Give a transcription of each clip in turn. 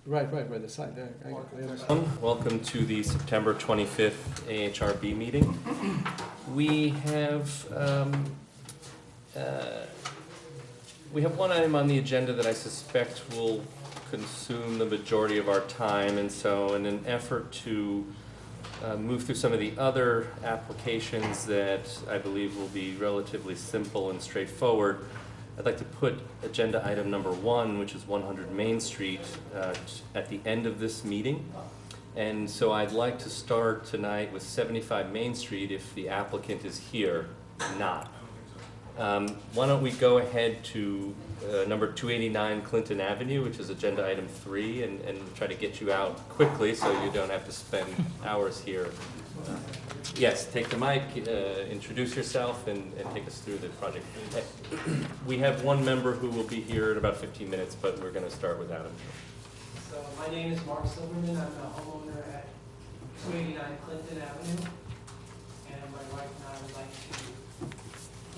Right, the side there. Welcome to the September 25th Ahrb meeting. We have one item on the agenda that I suspect will consume the majority of our time, and so in an effort to move through some of the other applications that I believe will be relatively simple and straightforward, I'd like to put agenda item number 1, which is 100 Main Street, at the end of this meeting. And so I'd like to start tonight with 75 Main Street if the applicant is here. Not. Why don't we go ahead to number 289 Clinton Avenue, which is agenda item 3, and try to get you out quickly so you don't have to spend hours here. Yes, take the mic, introduce yourself, and take us through the project. We have one member who will be here in about 15 minutes, but we're going to start without him. So my name is Mark Silverman. I'm the homeowner at 289 Clinton Avenue. And my wife and I would like to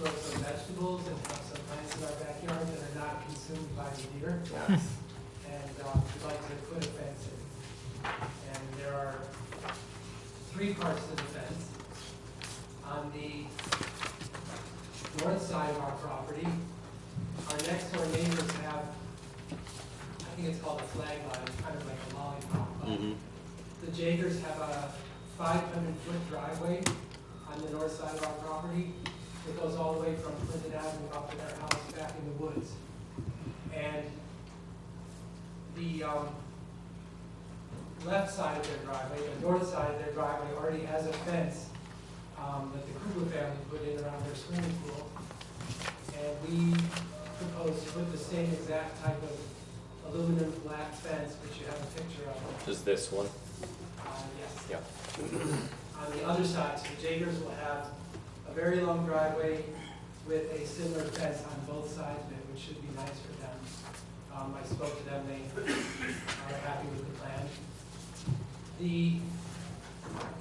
grow some vegetables and have some plants in our backyard that are not consumed by the deer. Yes. And we'd like to put a fence in. And there are 3 parts to the fence. On the north side of our property, our next door neighbors have, I think it's called a flag line, it's kind of like a lollipop. The Jagers have a 500-foot driveway on the north side of our property that goes all the way from Clinton Avenue up to their house back in the woods. And the left side of their driveway, the north side of their driveway already has a fence that the Kugler family put in around their swimming pool. And we propose to put the same exact type of aluminum black fence, which you have a picture of. Is this one? Yes. Yeah. On the other side, so the Jagers will have a very long driveway with a similar fence on both sides of it, which should be nice for them. I spoke to them, they are happy with the plan. The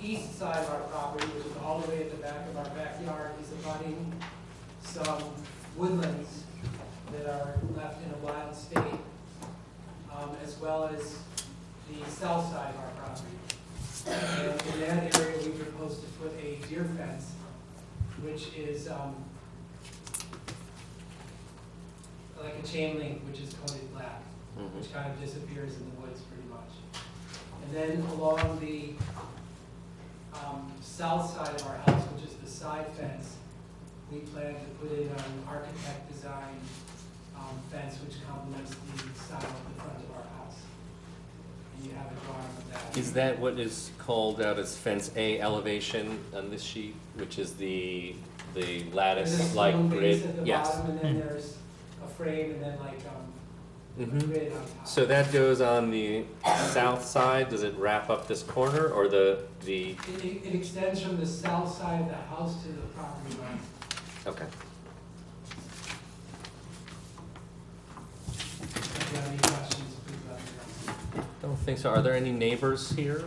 east side of our property, which is all the way at the back of our backyard, is abutting some woodlands that are left in a wild state, as well as the south side of our property. And in that area, we propose to put a deer fence, which is like a chain link, which is coated black, which kind of disappears in the woods pretty much. And then along the south side of our house, which is the side fence, we plan to put in an architect design fence which complements the style of the front of our house. And you have a drawing of that. Is that what is called out as fence A elevation on this sheet, which is the lattice-like grid? At the Yes. bottom, and then there's a frame, and then like a grid on top. So that goes on the south side. Does it wrap up this corner, or the? It extends from the south side of the house to the property line. Okay. If you have any questions, please let me know. Don't think so. Are there any neighbors here?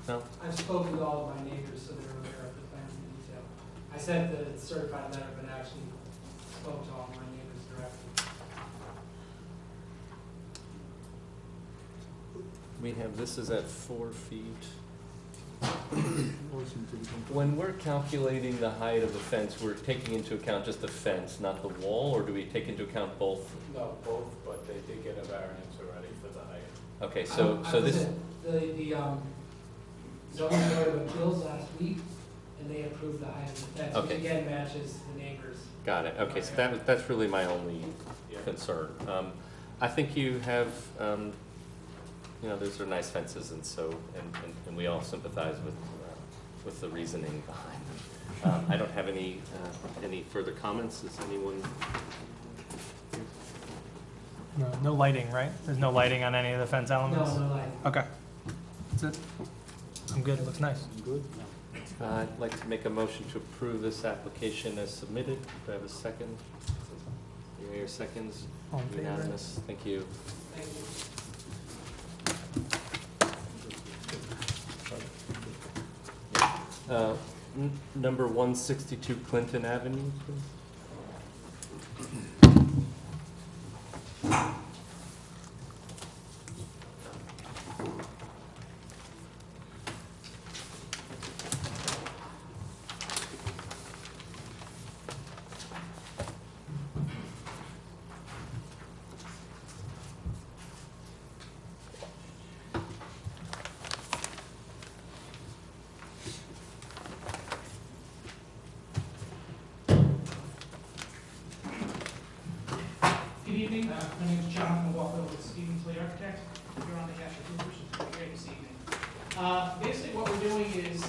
No. I've spoken to all of my neighbors, so they're aware of the plans in detail. I sent the certified letter, but actually spoke to all my neighbors directly. We have, this is at 4 feet. When we're calculating the height of the fence, we're taking into account just the fence, not the wall, or do we take into account both? No, both, but they did get a variance already for the height. Okay, so this, The zoning board of appeals last week, and they approved the height of the fence, Okay. which again matches the neighbors. got it. Okay, so that's really my only concern. I think you have, those are nice fences, and so, and we all sympathize with the reasoning behind them. I don't have any further comments. Is anyone? No lighting, right? There's no lighting on any of the fence elements? No lighting. Okay. That's it. I'm good. Looks nice. Good. I'd like to make a motion to approve this application as submitted. Do I have a second? Your seconds? All in favor? Unanimous. Thank you. Thank you. Number 162 Clinton Avenue, please. My name is Jonathan Walker with Stevens Lee Architect. Here on behalf of Hoopers. It's great this evening. Basically, what we're doing is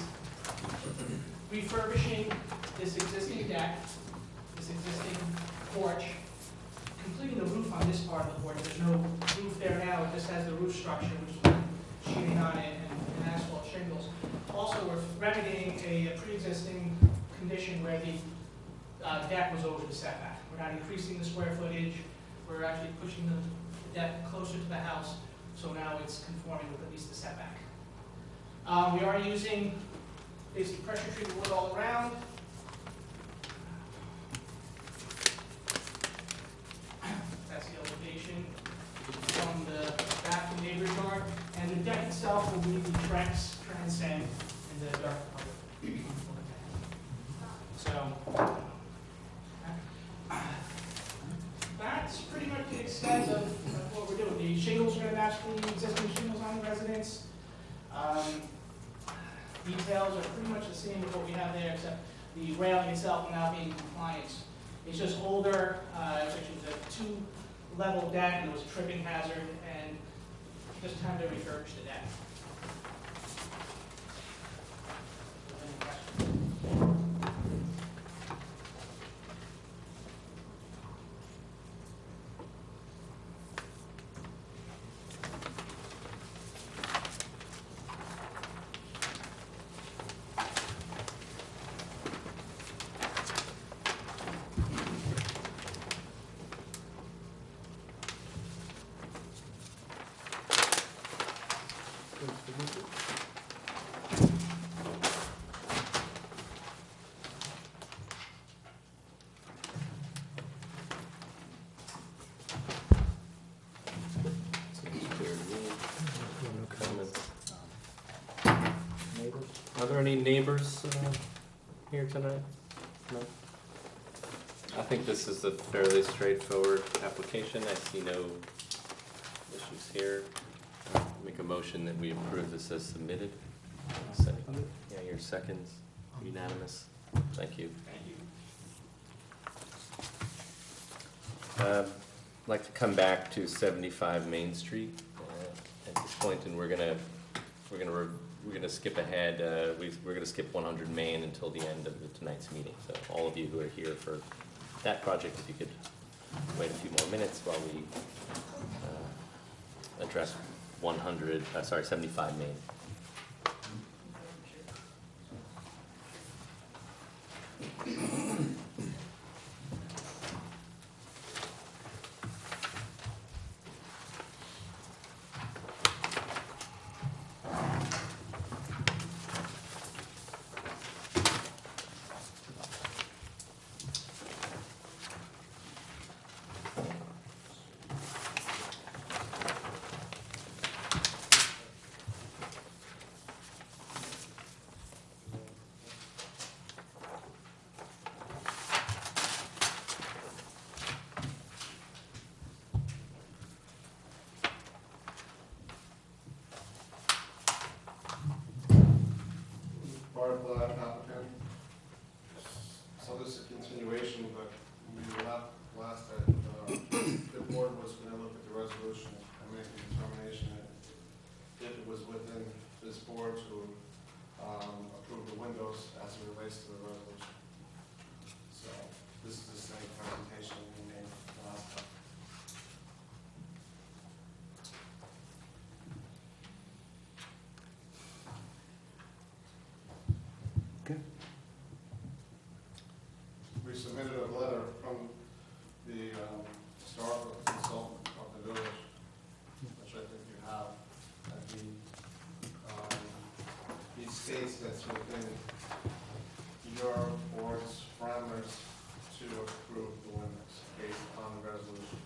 refurbishing this existing deck, this existing porch, completing the roof on this part of the porch. There's no roof there now. It just has the roof structure, which is sheeting on it and asphalt shingles. Also, we're remedying a pre-existing condition where the deck was over the setback. We're not increasing the square footage. We're actually pushing the deck closer to the house, so now it's conforming with at least the setback. We are using basically pressure treated wood all around. That's the elevation from the back to neighbor's yard. And the deck itself will be the transcend in the dark color. So that's pretty much the extent of what we're doing. The shingles are going to match the existing shingles on the residence. Details are pretty much the same with what we have there, except the railing itself will now be in compliance. It's just older. It's actually a two-level deck, and it was a tripping hazard, and just time to refurbish the deck. Any questions? Are there any neighbors here tonight? No? I think this is a fairly straightforward application. I see no issues here. Make a motion that we approve this as submitted. Second. Yeah, your seconds, unanimous. Thank you. Thank you. I'd like to come back to 75 Main Street at this point, and we're gonna skip ahead. We're gonna skip 100 Main until the end of tonight's meeting. So all of you who are here for that project, if you could wait a few more minutes while we address 75 Main. Applicant. So this is a continuation, but we last that the board was going to look at the resolution and make a determination if it was within this board to approve the windows as it relates to the resolution. So this is the same presentation we made last time. We submitted a letter from the historical consultant of the village, which I think you have, and he states that's within your board's parameters to approve the windows based on the resolution.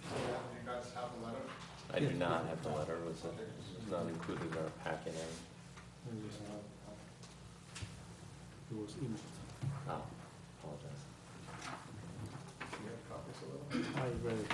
Yeah, you guys have the letter? I do not have the letter. It was not included in our packet. It was emailed. Oh, apologize. You have copies of it? I read it.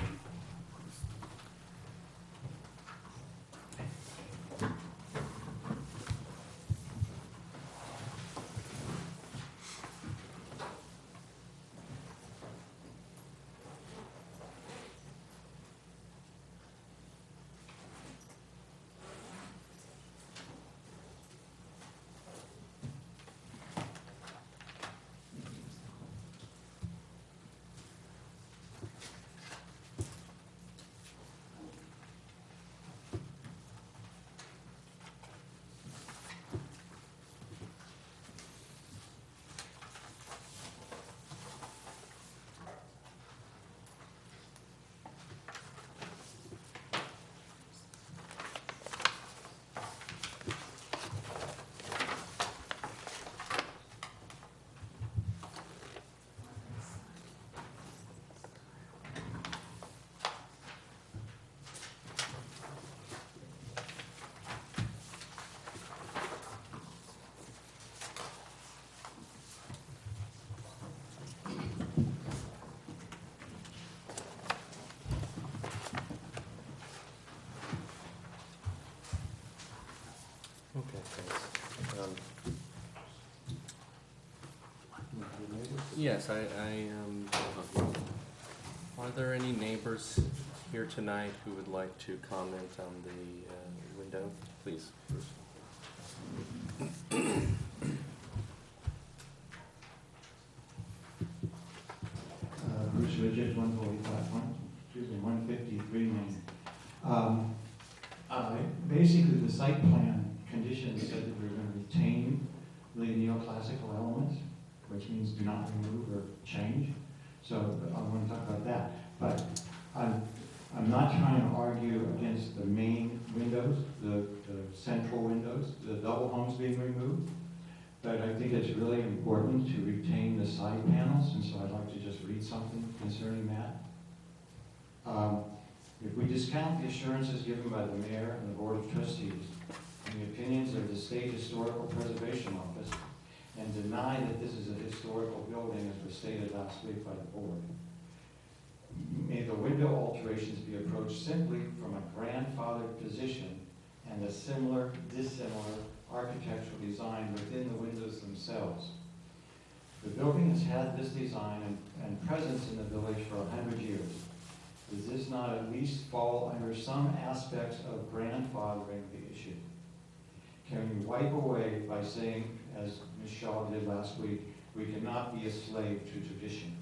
Yes, are there any neighbors here tonight who would like to comment on the window? Please, Bruce. Bruce Richards, 153 Main. Basically, the site plan conditions said that we're going to retain the neoclassical elements, which means do not remove or change. So I want to talk about that. But I'm not trying to argue against the main windows, the central windows, the double homes being removed. But I think it's really important to retain the side panels, and so I'd like to just read something concerning that. If we discount the assurances given by the mayor and the board of trustees and the opinions of the State Historical Preservation Office and deny that this is a historical building as was stated last week by the board, may the window alterations be approached simply from a grandfathered position and a similar, dissimilar architectural design within the windows themselves. The building has had this design and presence in the village for 100 years. Does this not at least fall under some aspects of grandfathering the issue? Can we wipe away by saying, as Ms. Shaw did last week, we cannot be a slave to tradition?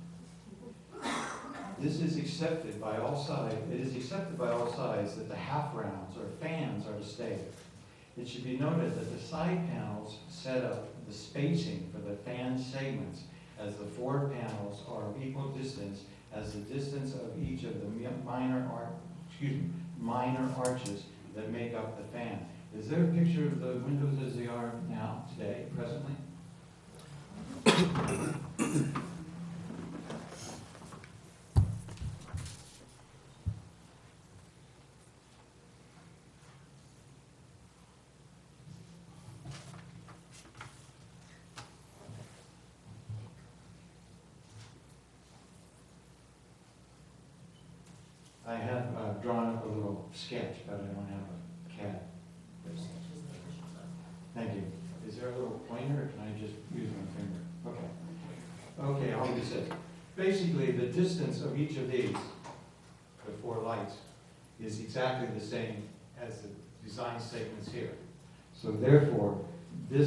This is accepted by all sides. It is accepted by all sides that the half rounds or fans are to stay. It should be noted that the side panels set up the spacing for the fan segments as the four panels are of equal distance as the distance of each of the minor arches that make up the fan. Is there a picture of the windows as they are now, today, presently? I have drawn up a little sketch, but I don't have a CAD. Thank you. Is there a little pointer, or can I just use my finger? Okay. Okay, I'll do this. Basically, the distance of each of these, the four lights, is exactly the same as the design segments here. So therefore, the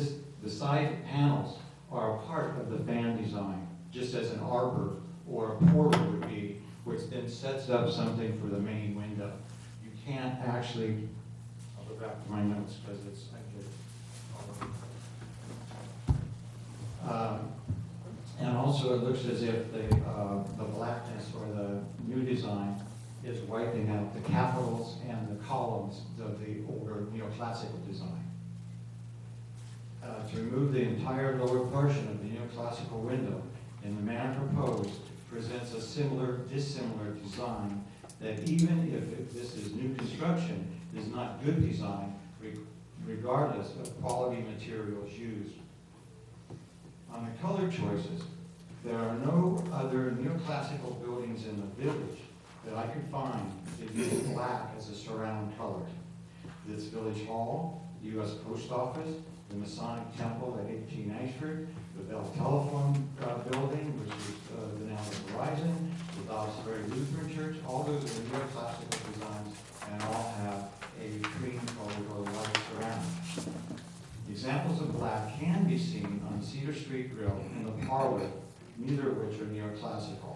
side panels are a part of the fan design, just as an arbor or a portal would be, which then sets up something for the main window. You can't actually, I'll go back to my notes because it's, I get it. And also it looks as if the blackness or the new design is wiping out the capitals and the columns of the older neoclassical design. To remove the entire lower portion of the neoclassical window in the manner proposed presents a similar, dissimilar design that even if this is new construction, is not good design regardless of quality materials used. On the color choices, there are no other neoclassical buildings in the village that I could find that use black as a surround color. This village hall, the U.S. Post Office, the Masonic Temple at 18 Ashford, the Bell Telephone building, which is now the Horizon, the Dobbs Ferry Lutheran Church, all those are neoclassical designs and all have a cream colored or white surround. Examples of black can be seen on Cedar Street Grill and the parlor, neither of which are neoclassical.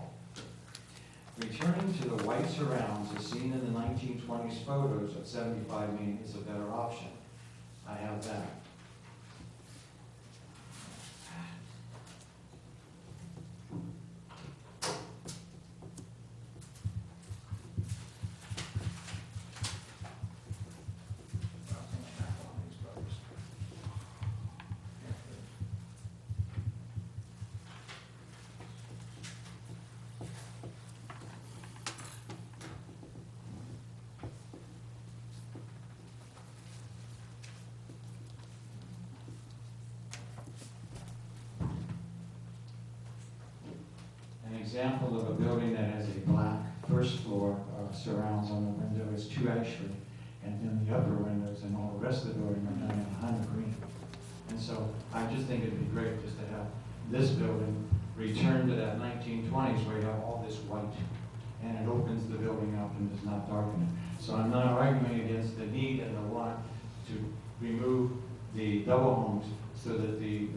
Returning to the white surrounds as seen in the 1920s photos of 75 Main is a better option. I have that. An example of a building that has a black first floor surrounds on the window is 2 Ashford, and then the upper windows and all the rest of the building are done in Hunter green. And so I just think it'd be great just to have this building return to that 1920s where you have all this white, and it opens the building up and does not darken it. So I'm not arguing against the need and the want to remove the double homes so that the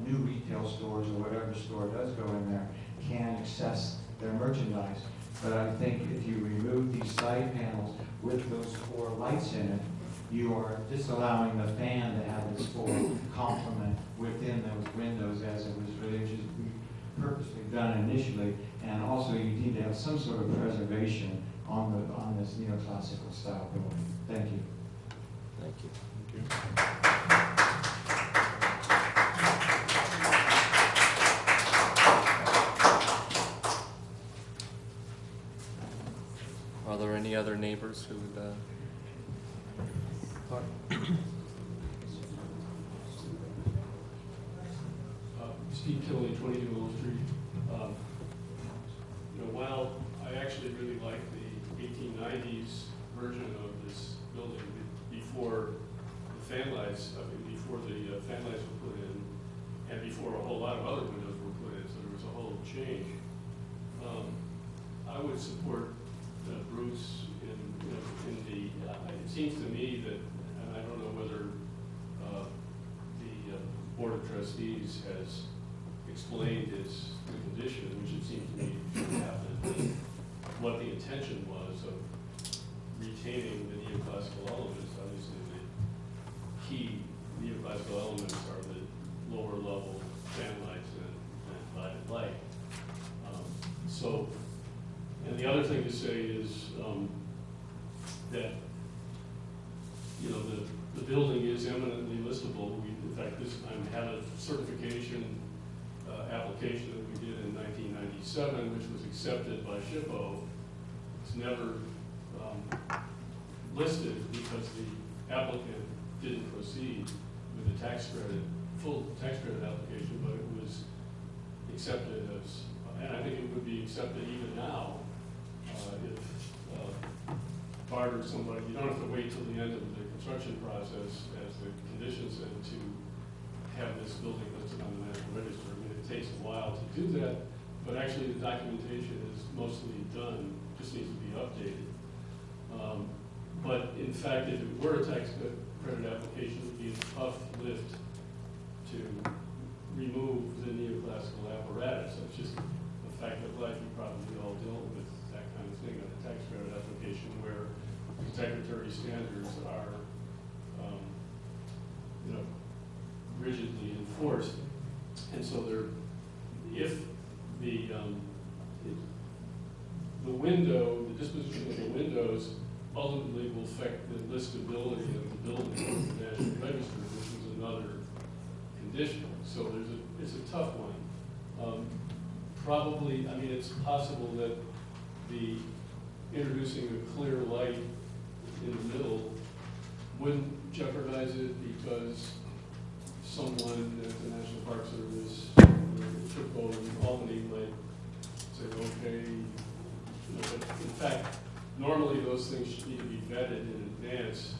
new retail stores or whatever store does go in there can access their merchandise. But I think if you remove these side panels with those 4 lights in it, you are disallowing the fan to have its full complement within those windows as it was really just purposely done initially. And also you need to have some sort of preservation on this neoclassical style building. Thank you. Thank you. Are there any other neighbors who would, Steve Tilley, 22 Willow Street. While I actually really like the 1890s version of this building before the fan lights, before the fan lights were put in, and before a whole lot of other windows were put in, so there was a whole change. I would support Bruce in the. It seems to me that, and I don't know whether the Board of Trustees has explained the condition, which it seems to me should happen, what the intention was of retaining the neoclassical elements. Obviously, the key neoclassical elements are the lower level fan lights and lighted light. And the other thing to say is that the building is eminently listable. In fact, I have a certification application that we did in 1997, which was accepted by SHPO. It's never listed because the applicant didn't proceed with the tax credit, full tax credit application, but it was accepted as, and I think it would be accepted even now if Bart or somebody, you don't have to wait till the end of the construction process, as the condition said, to have this building listed on the National Register. I mean, it takes a while to do that, but actually the documentation is mostly done, just needs to be updated. But in fact, if it were a tax credit application, it would be a tough lift to remove the neoclassical apparatus. That's just a fact of life. You probably all dealt with that kind of thing on a tax credit application where the secretary standards are rigidly enforced. And so if the window, the disposition of the windows ultimately will affect the listability of the building on the National Register, which is another condition. So it's a tough one. Probably, I mean, it's possible that introducing a clear light in the middle wouldn't jeopardize it, because someone at the National Park Service, or in Albany, might say, okay, but in fact, normally those things should need to be vetted in advance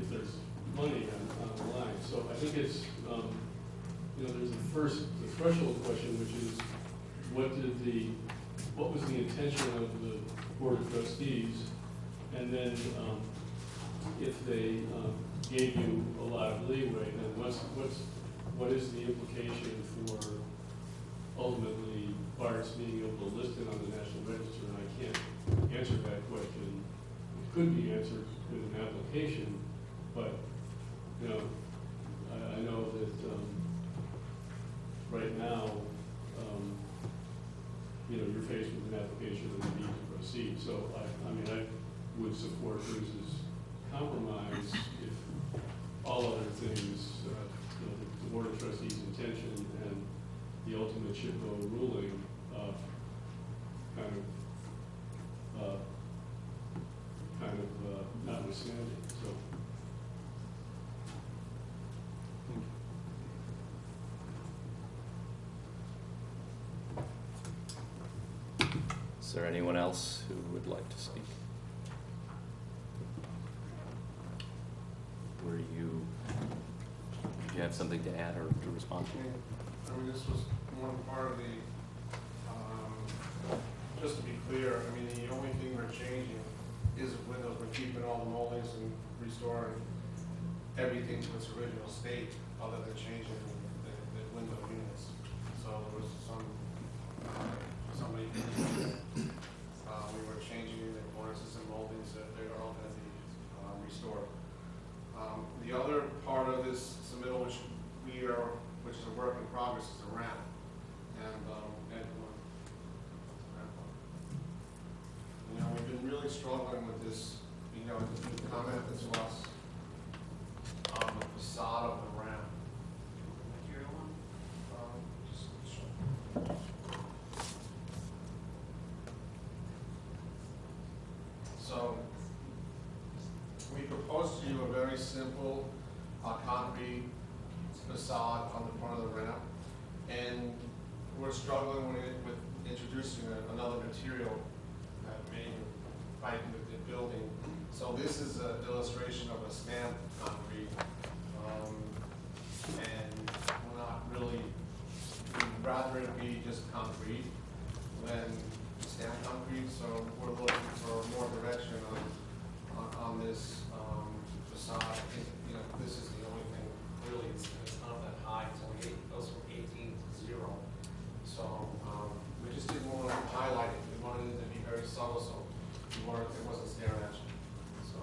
if there's money on the line. So I think it's, there's the threshold question, which is, what was the intention of the Board of Trustees? And then if they gave you a lot of leeway, then what is the implication for ultimately Bart's being able to list it on the National Register? And I can't answer that question. It could be answered with an application, but I know that right now, you're faced with an application and you need to proceed. So I would support Bruce's compromise if all other things, the Board of Trustees' intention and the ultimate SHPO ruling kind of notwithstanding. So. is there anyone else who would like to speak? Do you have something to add or to respond to? I mean, this was one part of the, just to be clear, I mean, the only thing we're changing is the windows. We're keeping all the moldings and restoring everything to its original state, other than changing the window units. So there was somebody, we were changing the cornices and moldings that they're all going to be restored. The other part of this submittal, which is a work in progress, is a ramp. And, you know, we've been really struggling with this, you know, you commented to us on the facade of the ramp. So, we proposed to you a very simple concrete facade on the front of the ramp, and we're struggling with introducing another material that may fight with the building. So this is an illustration of a stamped concrete, and we're not really, we'd rather it be just concrete than stamped concrete, so we're looking for more direction on this facade. I think, you know, this is the only thing, really, it's not that high, it's only it goes from 18 to 0. So we just didn't want to highlight it, we wanted it to be very subtle, so we wanted, it wasn't staring at you. So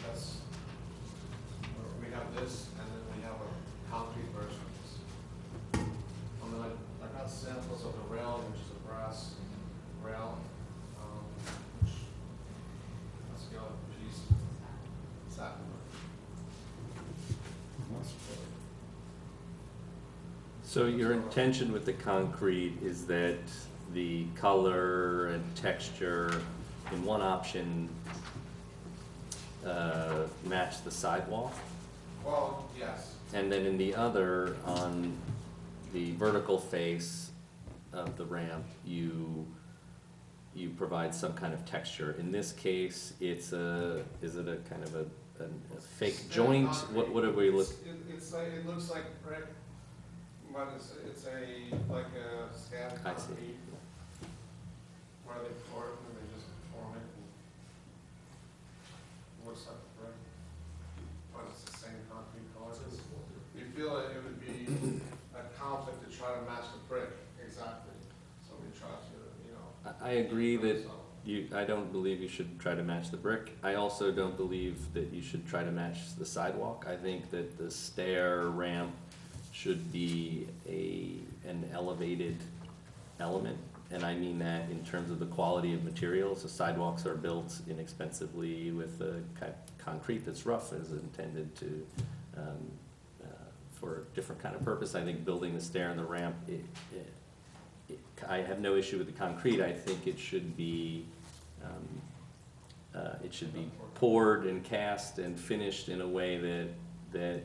that's, we have this, and then we have a concrete version of this. And then I got samples of the railing, which is a brass rail, which, that's the other piece. It's that one. So your intention with the concrete is that the color and texture in one option match the sidewalk? Well, yes. And then in the other, on the vertical face of the ramp, you provide some kind of texture. In this case, is it a kind of a fake joint? What are we looking? It's like, it looks like brick, but it's like a scab I see. concrete where they pour it and they just form it. And it looks like brick, but it's the same concrete color. We feel that it would be a conflict to try to match the brick exactly. So we try to, you know. I agree that I don't believe you should try to match the brick. I also don't believe that you should try to match the sidewalk. I think that the stair ramp should be an elevated element, and I mean that in terms of the quality of materials. The sidewalks are built inexpensively with a concrete that's rough, is intended to for a different kind of purpose. I think building the stair and the ramp, I have no issue with the concrete. I think it should be poured and cast and finished in a way that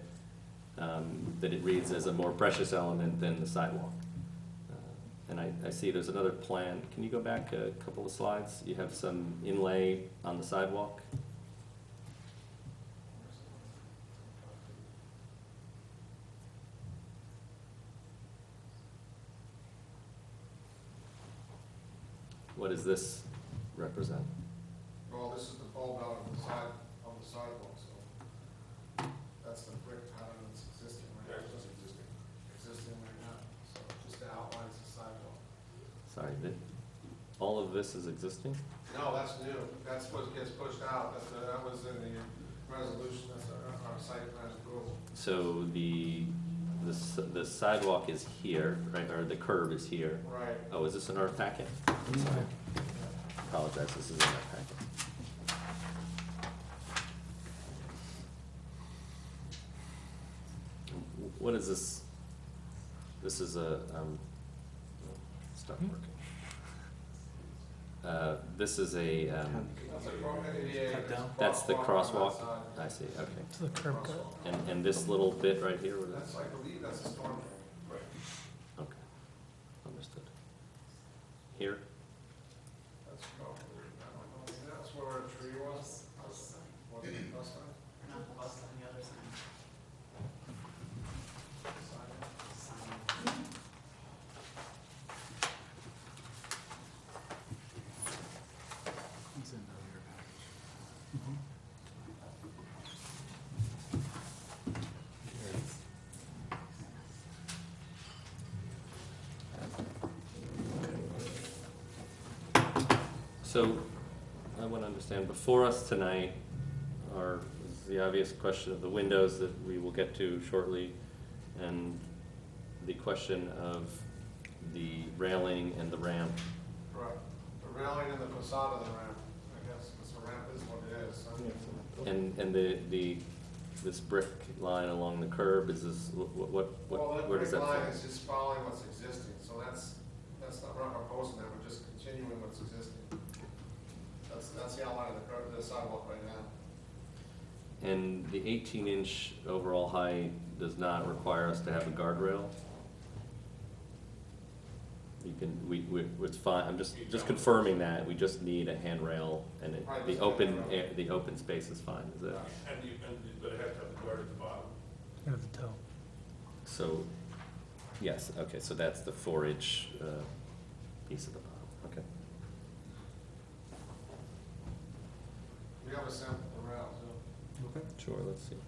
it reads as a more precious element than the sidewalk. And I see there's another plan. Can you go back a couple of slides? You have some inlay on the sidewalk. What does this represent? Well, this is the bulb out of the sidewalk, so that's the brick pattern that's existing right now. It's existing right now, so just the outlines of the sidewalk. Sorry, all of this is existing? No, that's new. That's what gets pushed out. That was in the resolution. That's our site plan approval. So the sidewalk is here, right, or the curb is here. Right. Oh, is this in our packet? I'm sorry. Apologize, this is in our packet. What is this? This is a, stop working. This is a, that's the crosswalk? I see, okay. To the curb cut. And this little bit right here, what is That's, I believe that's a storm drain. Okay, understood. Here? That's probably, I don't know, maybe that's where a tree was. Was it the bus line? No, the bus on the other side. Sign. So, I want to understand, before us tonight is the obvious question of the windows that we will get to shortly, and the question of the railing and the ramp. Correct. The railing and the facade of the ramp, I guess, because the ramp is what it is. So. And this brick line along the curb, is this, Well, that where does brick that line fit? is just following what's existing, so that's not, we're not proposing that, we're just continuing what's existing. That's the outline of the sidewalk right now. And the 18-inch overall height does not require us to have a guardrail? You can, it's fine, I'm just confirming that, we just need a handrail, and Right, the just open, handrail. the open space is fine, is it? But it has to have the guard at the bottom. At the toe. So, yes, okay, so that's the 4-inch piece at the bottom, okay. We have a sample of the rail, too. Okay. Sure, let's see.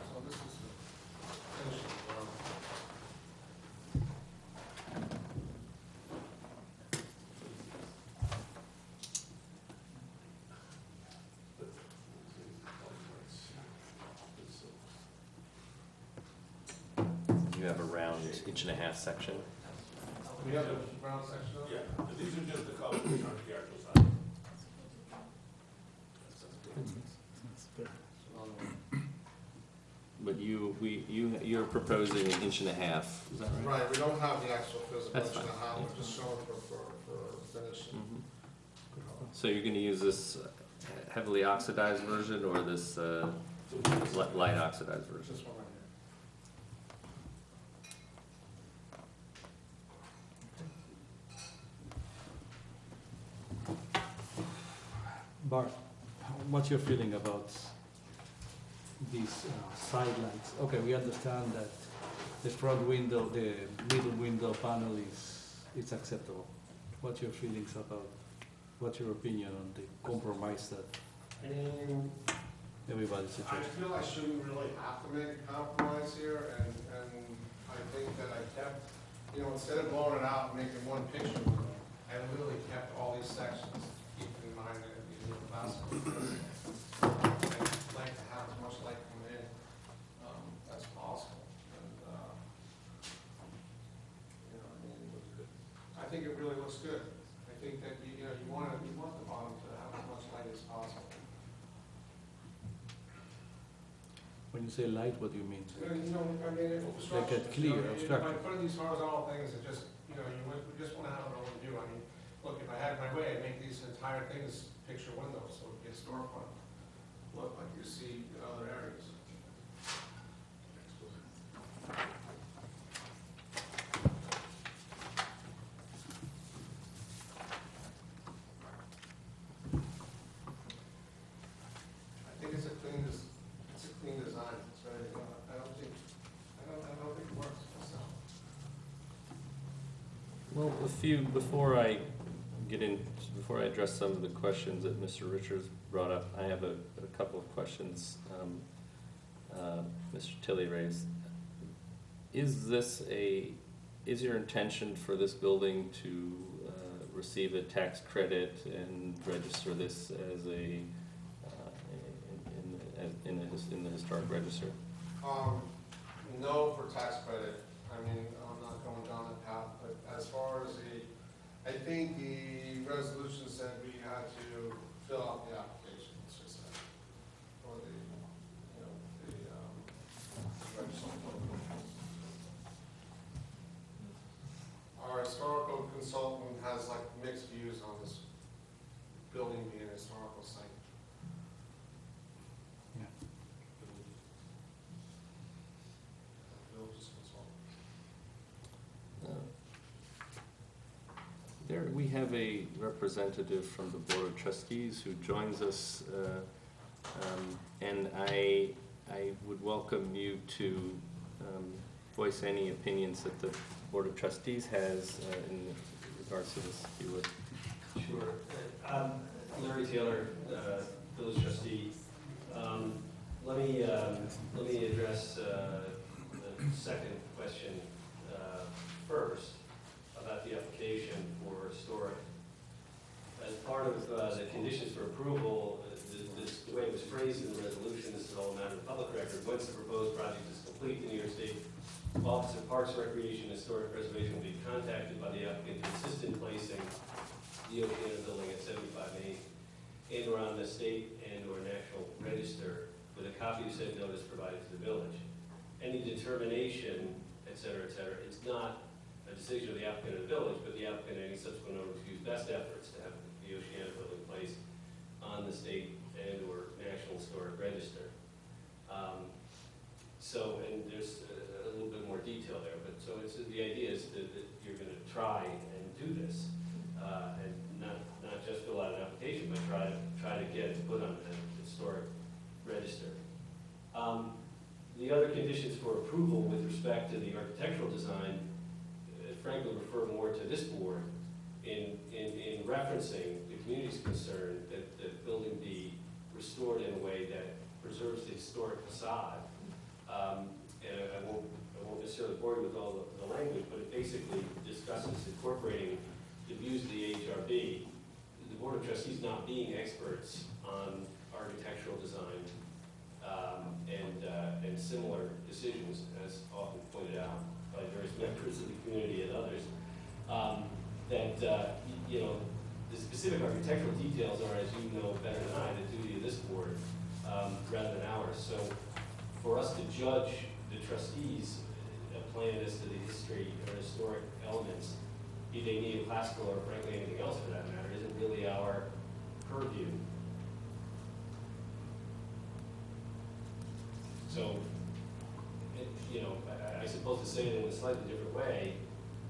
So this is the finish of the rail. You have a round 1.5-inch section. We have a round section of it? Yeah, but these are just the colors, these aren't the actual sign. But you're proposing 1.5 inches, is that right? Right, we don't have the actual physical That's inch and a fine. half, we're just showing for finishing. Mhm. So you're gonna use this heavily oxidized version or this light oxidized version? This one right here. Bart, what's your feeling about these side lights? Okay, we understand that the front window, the middle window panel is acceptable. What's your feelings about, what's your opinion on the compromise that everybody's I suggesting? feel I shouldn't really have to make a compromise here, and I think that I kept, instead of blowing it out and making one picture, I literally kept all these sections, keeping in mind that these are classic. I'd like to have as much light come in as possible, and, I think it really looks good. I think that, you want the bottom to have as much light as possible. When you say light, what do you mean? Obstruction. Like a clear obstruction. By putting these horizontal things, it just, you just want to have an open view. I mean, look, if I had my way, I'd make these entire things picture windows, so it'd be a storefront. Look like you see in other areas. I think it's a clean design. It's ready to go. I don't think it works myself. Well, before I address some of the questions that Mr. Richards brought up, I have a couple of questions Mr. Tilley raised. Is your intention for this building to receive a tax credit and register this as in the historic register? No for tax credit. I mean, I'm not going down that path, but as far as I think the resolution said we had to fill out the application, it's just that, or the register. Our historical consultant has like mixed views on this building being a historical site. Village consultant. There, we have a representative from the Board of Trustees who joins us, and I would welcome you to voice any opinions that the Board of Trustees has in regards to this, if you would. Sure. Larry Taylor, village trustee. Let me address the second question first about the application for historic. As part of the conditions for approval, the way it was phrased in the resolution, this is all a matter of public record. Once the proposed project is complete, the New York State Office of Parks, Recreation, and Historic Preservation will be contacted by the applicant to assist in placing the Oceana building at 75 Main and or on the state and or national register with a copy of said notice provided to the village. Any determination, et cetera, it's not a decision of the applicant or the village, but the applicant and any subsequent owner use best efforts to have the Oceana building placed on the state and or national historic register. And there's a little bit more detail there, but so it's, the idea is that you're going to try and do this, and not just fill out an application, but try to get it put on the historic register. The other conditions for approval with respect to the architectural design, frankly, refer more to this board in referencing the community's concern that the building be restored in a way that preserves the historic facade. And I won't necessarily bore you with all the language, but it basically discusses incorporating the views of the Ahrb. The Board of Trustees not being experts on architectural design and similar decisions, as often pointed out by various members of the community and others, the specific architectural details are, as you know better than I, the duty of this board rather than ours. So for us to judge the trustees' plan as to the history or historic elements, be they neoclassical or frankly anything else for that matter, isn't really our purview. So, I suppose to say it in a slightly different way,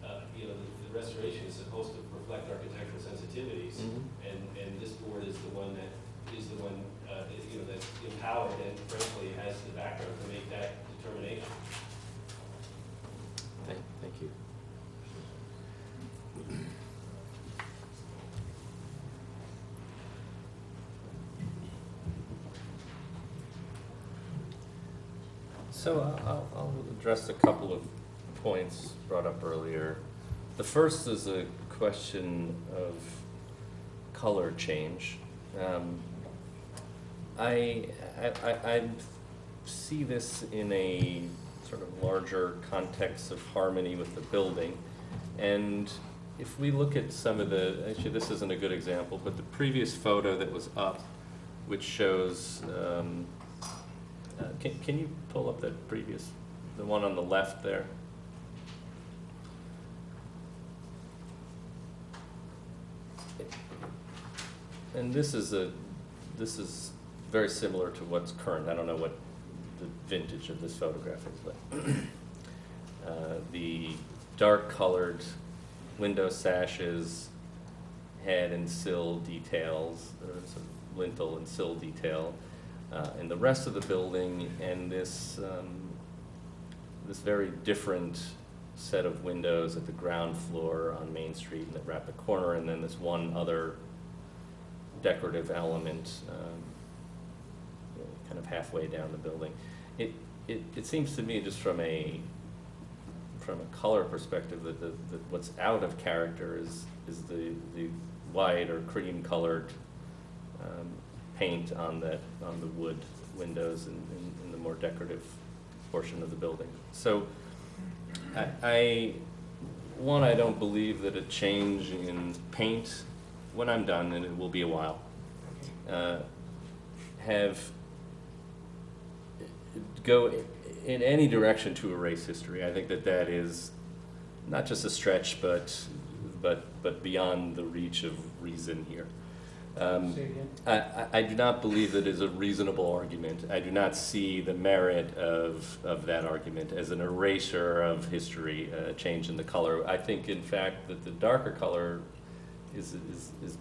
the restoration is supposed to reflect architectural sensitivities, and this board is the one that's empowered and frankly has the background to make that determination. Thank you. So I'll address a couple of points brought up earlier. The first is a question of color change. I see this in a sort of larger context of harmony with the building. And if we look at some of actually this isn't a good example, but the previous photo that was up, which shows, can you pull up that the one on the left there? And this is very similar to what's current. I don't know what the vintage of this photograph is, but the dark colored window sashes, head and sill details, some lintel and sill detail, in the rest of the building, and this very different set of windows at the ground floor on Main Street and that wrap the corner, and then this one other decorative element kind of halfway down the building. It seems to me, just from a color perspective, that what's out of character is the white or cream colored paint on the wood windows in the more decorative portion of the building. So I don't believe that a change in paint, when I'm done, and it will be a while, go in any direction to erase history. I think that is not just a stretch, but beyond the reach of reason here. I do not believe that is a reasonable argument. I do not see the merit of that argument as an erasure of history, a change in the color. I think, in fact, that the darker color is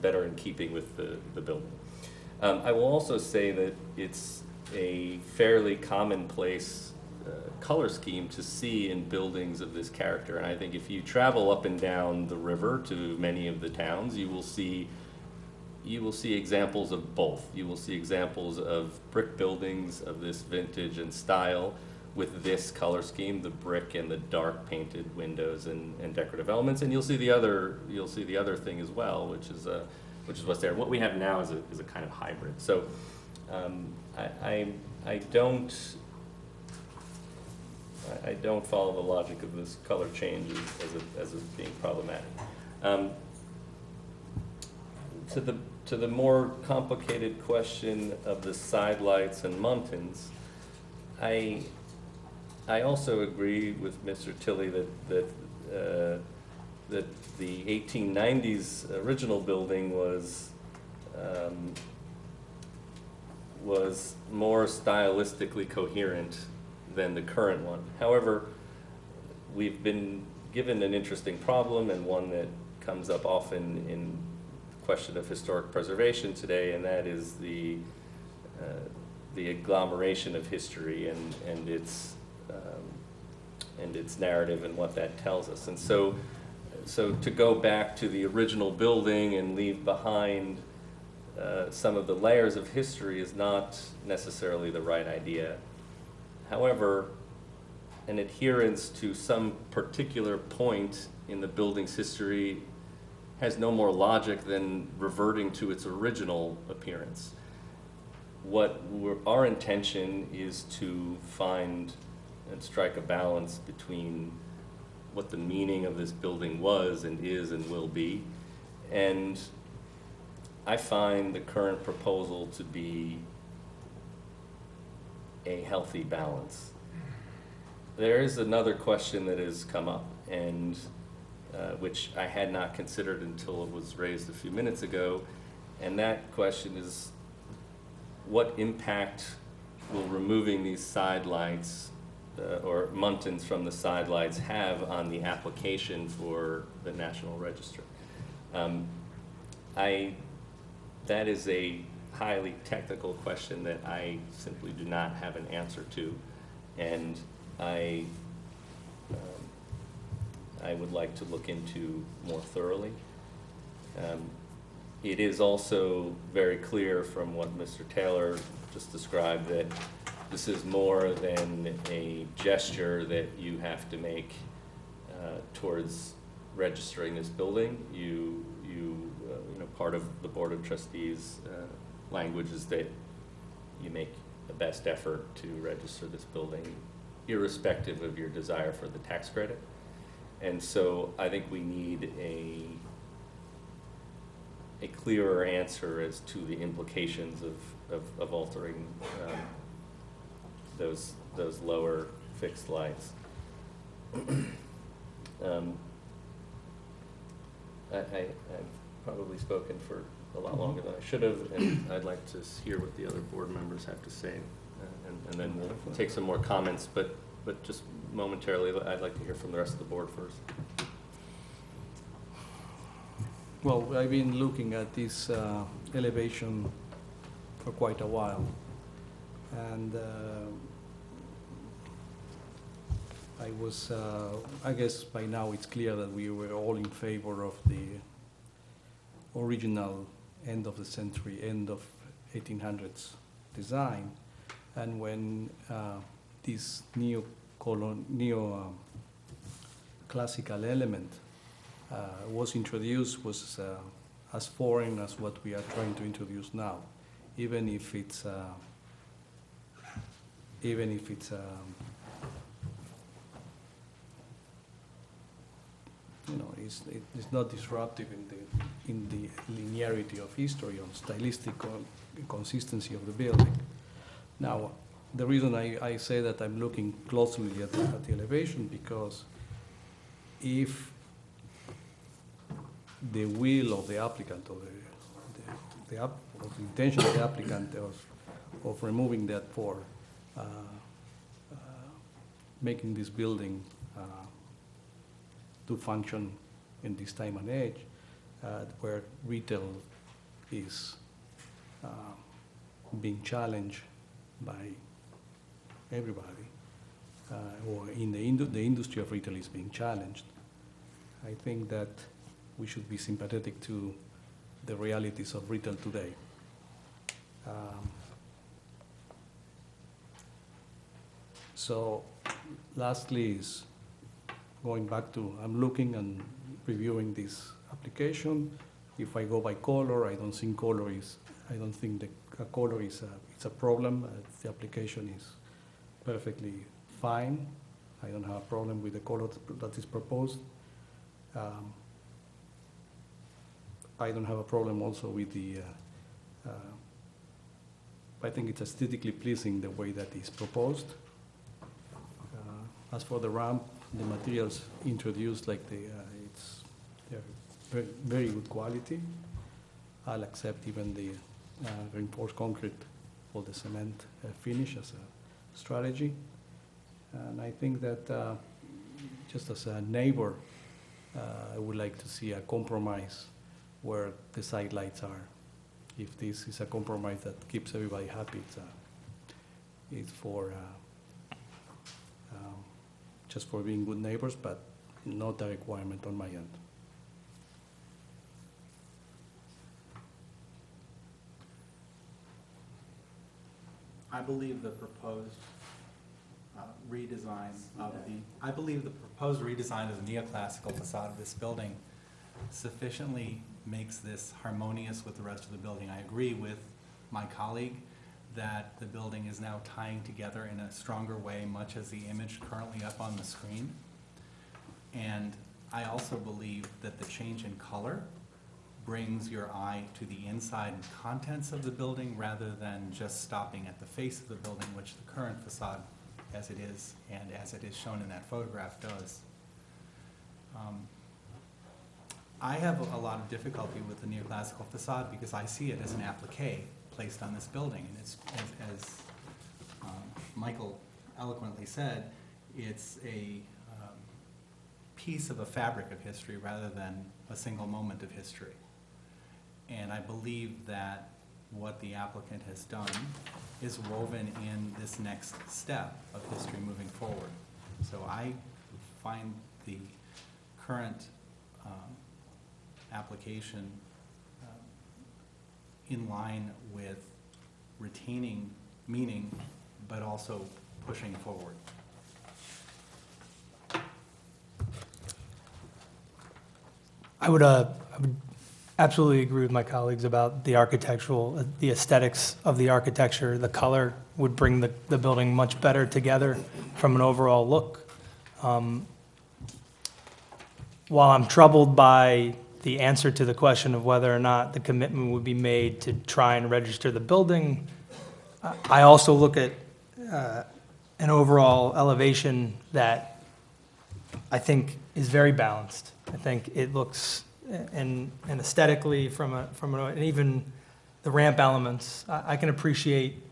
better in keeping with the building. I will also say that it's a fairly commonplace color scheme to see in buildings of this character. And I think if you travel up and down the river to many of the towns, you will see you will see examples of both. You will see examples of brick buildings of this vintage and style with this color scheme, the brick and the dark painted windows and decorative elements, and you'll see the other thing as well, which is what's there. What we have now is a kind of hybrid. So I don't follow the logic of this color change as being problematic. To the more complicated question of the side lights and muntins, I also agree with Mr. Tilley that the 1890s original building was more stylistically coherent than the current one. However, we've been given an interesting problem, and one that comes up often in the question of historic preservation today, and that is the agglomeration of history and its narrative and what that tells us. And so to go back to the original building and leave behind some of the layers of history is not necessarily the right idea. However, an adherence to some particular point in the building's history has no more logic than reverting to its original appearance. Our intention is to find and strike a balance between what the meaning of this building was and is and will be. And I find the current proposal to be a healthy balance. There is another question that has come up, and which I had not considered until it was raised a few minutes ago, and that question is, what impact will removing these side lights or muntins from the side lights have on the application for the National Register? That is a highly technical question that I simply do not have an answer to, and I would like to look into more thoroughly. It is also very clear from what Mr. Taylor just described that this is more than a gesture that you have to make towards registering this building. You know, part of the Board of Trustees' language is that you make the best effort to register this building, irrespective of your desire for the tax credit. And so I think we need a clearer answer as to the implications of altering those lower fixed lights. I've probably spoken for a lot longer than I should have, and I'd like to hear what the other board members have to say, and then we'll take some more comments, but just momentarily, I'd like to hear from the rest of the board first. Well, I've been looking at this elevation for quite a while, and I guess by now it's clear that we were all in favor of the original end of the century, end of 1800s design, and when this classical element was introduced, was as foreign as what we are trying to introduce now, even if it's you know, it's not disruptive in the linearity of history or stylistic consistency of the building. Now, the reason I say that I'm looking closely at the elevation, because if the will of the applicant or the intention of the applicant of removing that for making this building to function in this time and age, where retail is being challenged by everybody, or in the industry of retail is being challenged. I think that we should be sympathetic to the realities of retail today. So lastly is going back to, I'm looking and reviewing this application. If I go by color, I don't think I don't think the color is it's a problem. The application is perfectly fine. I don't have a problem with the color that is proposed. I don't have a problem also with the, I think it's aesthetically pleasing the way that is proposed. As for the ramp, the materials introduced, like they're very, very good quality. I'll accept even the reinforced concrete or the cement finish as a strategy. And I think that just as a neighbor, I would like to see a compromise where the side lights are. If this is a compromise that keeps everybody happy, it's for just for being good neighbors, but not a requirement on my end. I believe the proposed redesign of the neoclassical facade of this building sufficiently makes this harmonious with the rest of the building. I agree with my colleague that the building is now tying together in a stronger way, much as the image currently up on the screen. And I also believe that the change in color brings your eye to the inside and contents of the building rather than just stopping at the face of the building, which the current facade as it is and as it is shown in that photograph does. I have a lot of difficulty with the neoclassical facade because I see it as an applique placed on this building. And it's, as Michael eloquently said, it's a piece of a fabric of history rather than a single moment of history. And I believe that what the applicant has done is woven in this next step of history moving forward. So I find the current application in line with retaining meaning, but also pushing forward. I would absolutely agree with my colleagues about the architectural, the aesthetics of the architecture. The color would bring the building much better together from an overall look. While I'm troubled by the answer to the question of whether or not the commitment would be made to try and register the building, I also look at an overall elevation that I think is very balanced. I think it looks, and aesthetically, and even the ramp elements, I can appreciate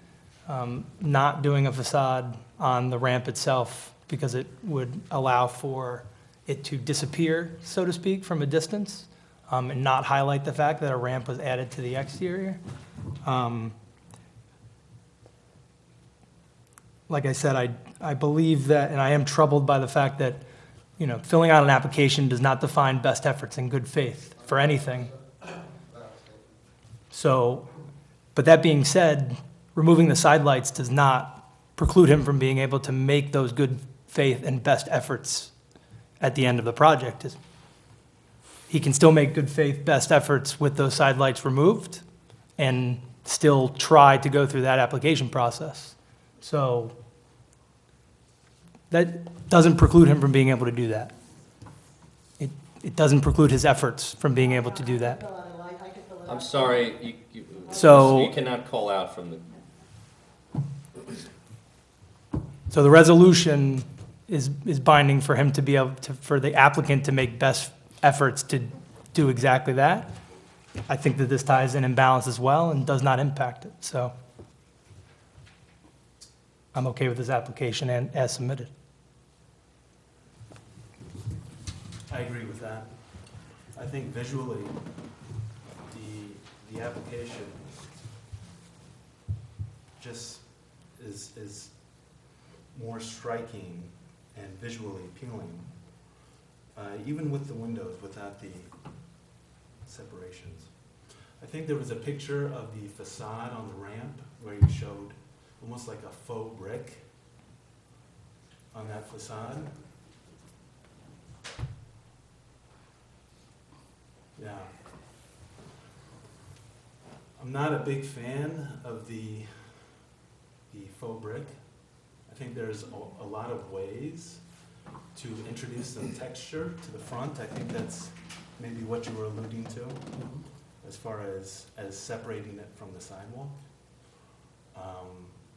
not doing a facade on the ramp itself because it would allow for it to disappear, so to speak, from a distance, and not highlight the fact that a ramp was added to the exterior. Like I said, I believe that, and I am troubled by the fact that, you know, filling out an application does not define best efforts in good faith for anything. So, but that being said, removing the side lights does not preclude him from being able to make those good faith and best efforts at the end of the project. He can still make good faith, best efforts with those side lights removed and still try to go through that application process. So that doesn't preclude him from being able to do that. It doesn't preclude his efforts from being able to do that. I'm sorry, So you cannot call out from the, So the resolution is binding for him to be able to, for the applicant to make best efforts to do exactly that. I think that this ties in balance as well and does not impact it. So I'm okay with this application and as submitted. I agree with that. I think visually, the application just is more striking and visually appealing, even with the windows, without the separations. I think there was a picture of the facade on the ramp where you showed almost like a faux brick on that facade. Yeah. I'm not a big fan of the faux brick. I think there's a lot of ways to introduce some texture to the front. I think that's maybe what you were alluding to, as far as separating it from the sidewalk.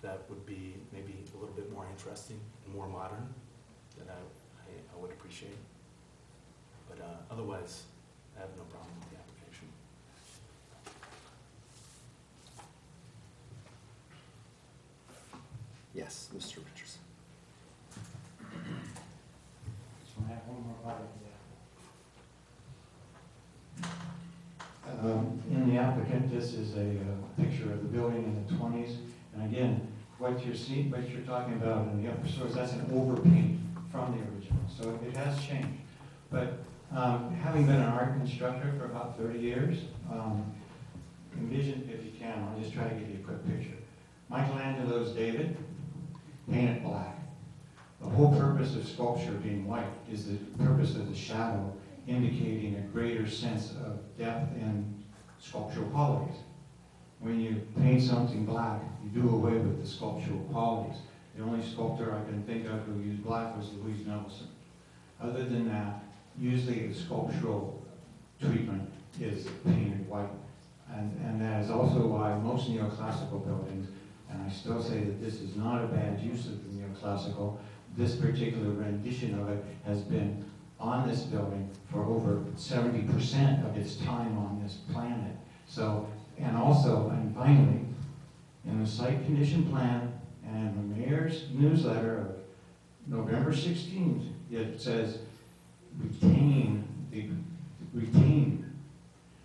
That would be maybe a little bit more interesting and more modern that I would appreciate. But otherwise, I have no problem with the application. Yes, Mr. Richardson. Just want to have one more bite of that. In the applicant, this is a picture of the building in the 20s. And again, what you're talking about in the upper floors, that's an overpaint from the original. So it has changed. But having been an art instructor for about 30 years, envision, if you can, I'll just try to give you a quick picture. Michelangelo's David, painted black. The whole purpose of sculpture being white is the purpose of the shadow indicating a greater sense of depth and sculptural qualities. When you paint something black, you do away with the sculptural qualities. The only sculptor I can think of who used black was Louise Nelson. Other than that, usually the sculptural treatment is painted white. And that is also why most neoclassical buildings, and I still say that this is not a bad use of the neoclassical, this particular rendition of it has been on this building for over 70% of its time on this planet. So, and also, and finally, in the site condition plan and the mayor's newsletter of November 16th, it says retain.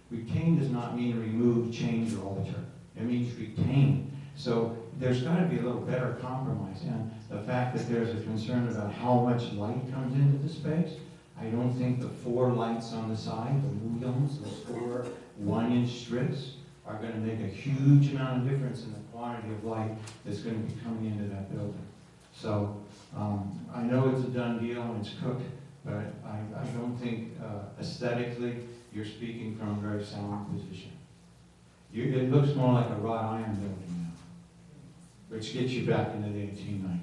Retain does not mean remove, change, or alter. It means retain. So there's got to be a little better compromise. And the fact that there's a concern about how much light comes into the space, I don't think the 4 lights on the side, the mullions, those 4 1-inch strips, are going to make a huge amount of difference in the quantity of light that's going to be coming into that building. So I know it's a done deal and it's cooked, but I don't think aesthetically you're speaking from a very sound position. It looks more like a wrought iron building now, which gets you back into the 1890s.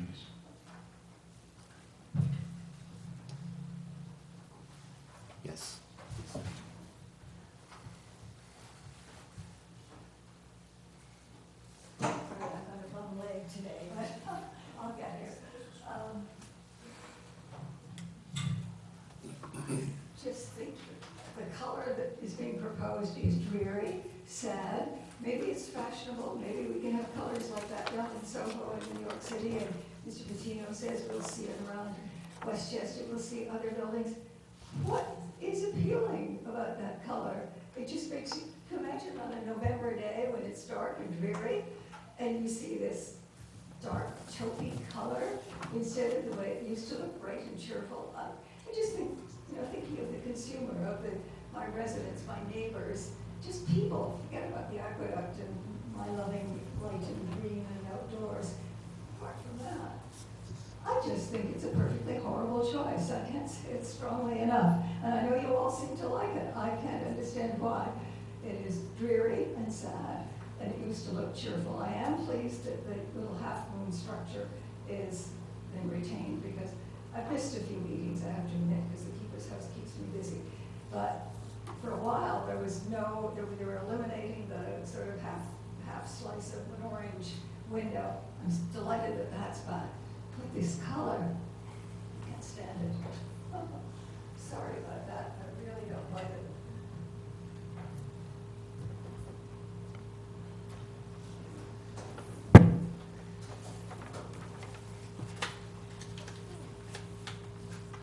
Yes. Sorry, I'm on a bum leg today, but I'll get here. Just think, the color that is being proposed is dreary, sad. Maybe it's fashionable. Maybe we can have colors like that down in Soho in New York City. And Mr. Patino says we'll see it around Westchester. We'll see other buildings. What is appealing about that color? It just makes you imagine on a November day when it's dark and dreary, and you see this dark, taupey color instead of the way it used to look, bright and cheerful. I just think, thinking of the consumer, of my residents, my neighbors, just people. Forget about the aqueduct and my loving light and green and outdoors. Apart from that, I just think it's a perfectly horrible choice. I can't say it strongly enough. And I know you all seem to like it. I can't understand why. It is dreary and sad, and it used to look cheerful. I am pleased that the little half-moon structure is been retained, because I've missed a few meetings, I have to admit, because the keeper's house keeps me busy. But for a while, they were eliminating the sort of half slice of an orange window. I'm delighted that that's back. But this color, I can't stand it. Sorry about that, I really don't like it.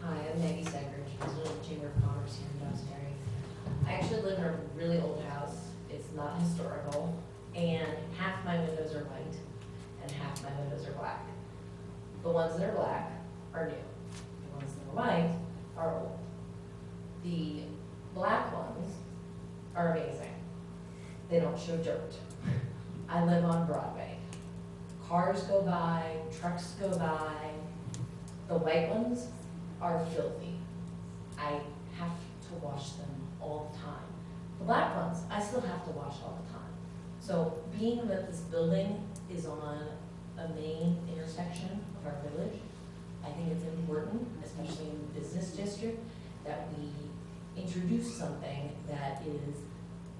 Hi, I'm Maggie Segridge, president of the Chamber of Commerce here in Duxbury. I actually live in a really old house. It's not historical, and half my windows are white, and half my windows are black. The ones that are black are new. The ones that are white are old. The black ones are amazing. they don't show dirt. I live on Broadway. Cars go by, trucks go by. The white ones are filthy. I have to wash them all the time. The black ones, I still have to wash all the time. So being that this building is on a main intersection of our village, I think it's important, especially in the business district, that we introduce something that is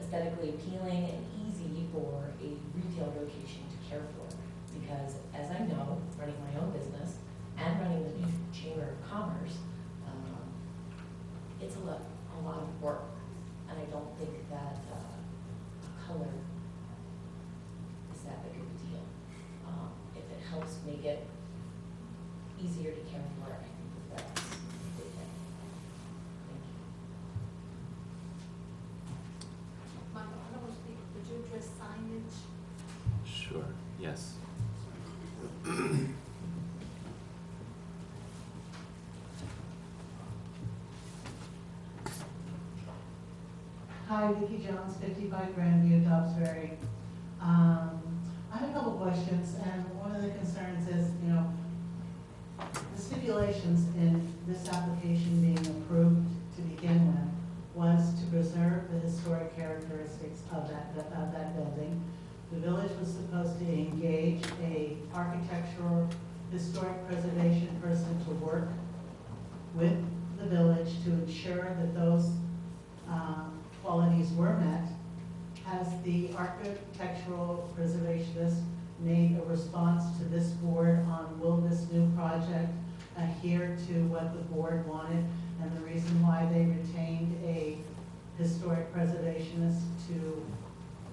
aesthetically appealing and easy for a retail location to care for. Because as I know, running my own business and running the new Chamber of Commerce, it's a lot of work. And I don't think that color is that big of a deal. If it helps make it easier to care for, I think that's a good thing. Thank you. Michael, I don't want to speak, would you address signage? Sure, yes. Hi, Vicki Jones, 55 Grandview, Dobbsbury. I have a couple questions, and one of the concerns is, the stipulations in this application being approved to begin with was to preserve the historic characteristics of that building. The village was supposed to engage a architectural historic preservation person to work with the village to ensure that those qualities were met. Has the architectural preservationist made a response to this board on will this new project adhere to what the board wanted and the reason why they retained a historic preservationist to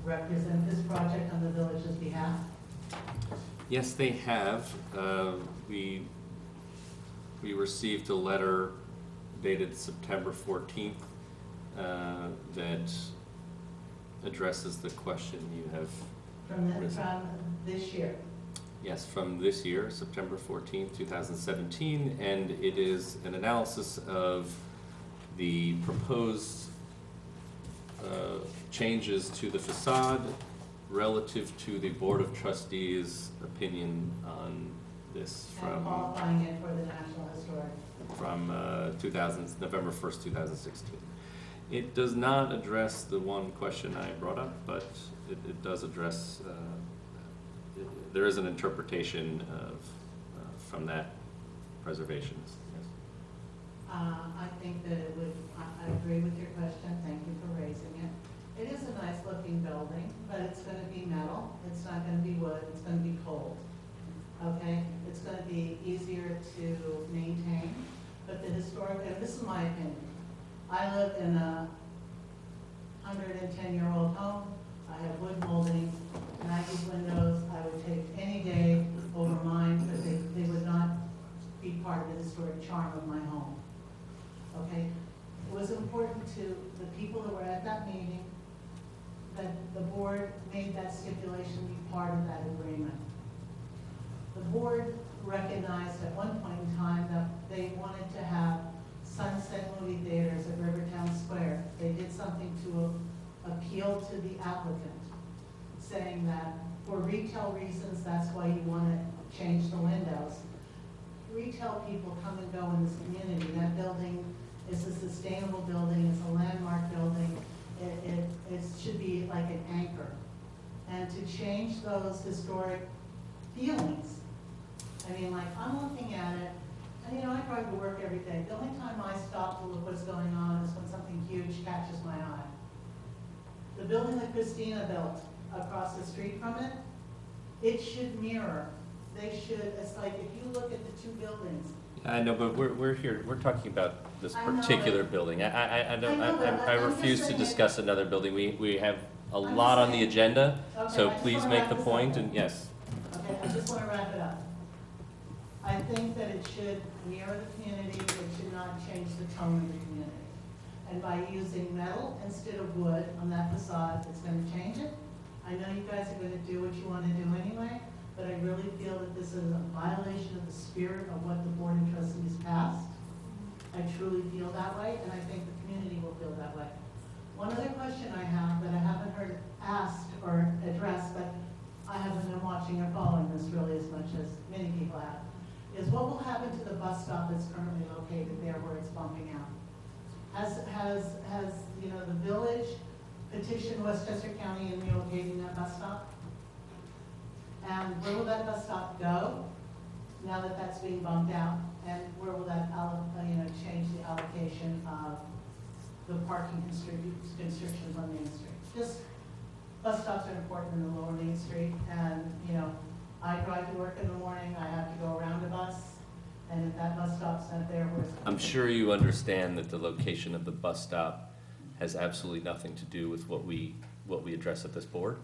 represent this project on the village's behalf? Yes, they have. We received a letter dated September 14th that addresses the question you have risen. From this year? Yes, from this year, September 14th, 2017, and it is an analysis of the proposed changes to the facade relative to the Board of Trustees' opinion on this And qualifying it for the National Historic? from November 1st, 2016. It does not address the one question I brought up, but it does address, there is an interpretation of, from that preservationist. Yes. I think that it would, I agree with your question, thank you for raising it. It is a nice looking building, but it's going to be metal, it's not going to be wood, it's going to be cold. Okay, it's going to be easier to maintain, but the historic, and this is my opinion, I live in a 110-year-old home, I have wood molding, 90 windows, I would take any day over mine, but they would not be part of the historic charm of my home. Okay, it was important to the people that were at that meeting that the board made that stipulation be part of that agreement. The board recognized at one point in time that they wanted to have Sunset movie theaters at Rivertown Square. They did something to appeal to the applicant, saying that for retail reasons, that's why you want to change the windows. Retail people come and go in this community. That building is a sustainable building, it's a landmark building. It should be like an anchor. And to change those historic feelings, I mean, like, I'm looking at it, and I drive to work every day. The only time I stop to look what's going on is when something huge catches my eye. The building that Christina built across the street from it, it should mirror. They should, it's like if you look at the two buildings. I know, but we're here, we're talking about this I know, particular but- building. I know, but I I'm just refuse to saying discuss another building. We have a I'm lot just on the saying- agenda, Okay, so I just please wanna make wrap the this point, up. and yes. Okay, I just want to wrap it up. I think that it should mirror the community, it should not change the tone of the community. And by using metal instead of wood on that facade, it's going to change it. I know you guys are going to do what you want to do anyway, but I really feel that this is a violation of the spirit of what the Board of Trustees passed. I truly feel that way, and I think the community will feel that way. One other question I have that I haven't heard asked or addressed, but I haven't been watching or following this really as much as many people have, is what will happen to the bus stop that's currently located there where it's bumping out? Has the village petitioned Westchester County in relocating that bus stop? And where will that bus stop go now that that's being bumped out? And where will that, change the allocation of the parking constrictions on Main Street? Just, bus stops are important in the lower Main Street, and, I drive to work in the morning, I have to go around a bus, and if that bus stop's not there, where's? I'm sure you understand that the location of the bus stop has absolutely nothing to do with what we address at this board.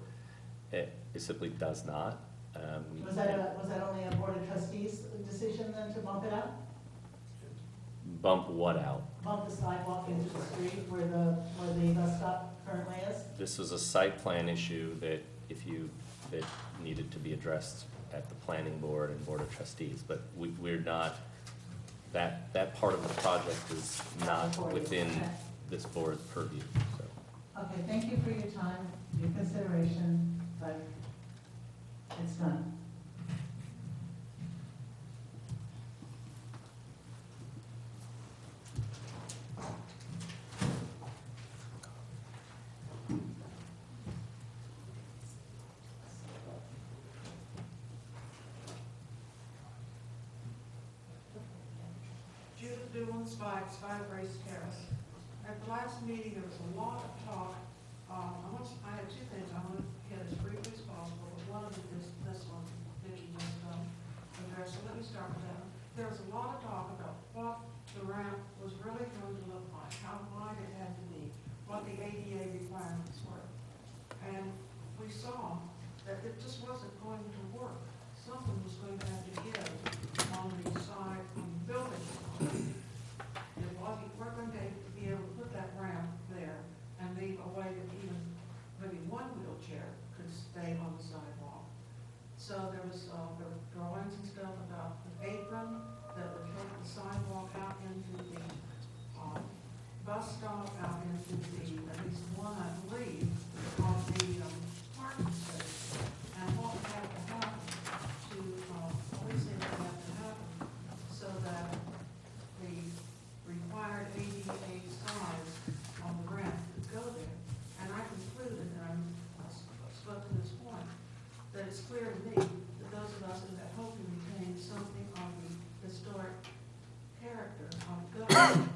It simply does not. Was that only a Board of Trustees decision then to bump it out? Bump what out? Bump the sidewalk into the street where the bus stop currently is? This was a site plan issue that that needed to be addressed at the planning board and board of trustees, but we're not, that part of the project is not within this board's purview, so. Okay, thank you for your time, your consideration, but it's done. Judith Doolan's Five Grace Terrace. At the last meeting, there was a lot of talk. I had two things I want to hit as briefly as possible, but one of them is this one, Vicki just addressed. So let me start with that. There was a lot of talk about what the ramp was really going to look like, how wide it had to be, what the ADA requirements were. And we saw that it just wasn't going to work. Something was going to have to give on the side, on the building. It wasn't, we're going to be able to put that ramp there and leave a way that even maybe one wheelchair could stay on the sidewalk. So there were drawings and stuff about an apron that would take the sidewalk out into the bus stop, out into the, at least one, I believe, of the parking space. And what would have to happen to, always say what would have to happen so that the required ADA size on the ramp could go there. And I concluded, and I spoke to this point, that it's clear to me that those of us that hope to retain something of the historic character of the building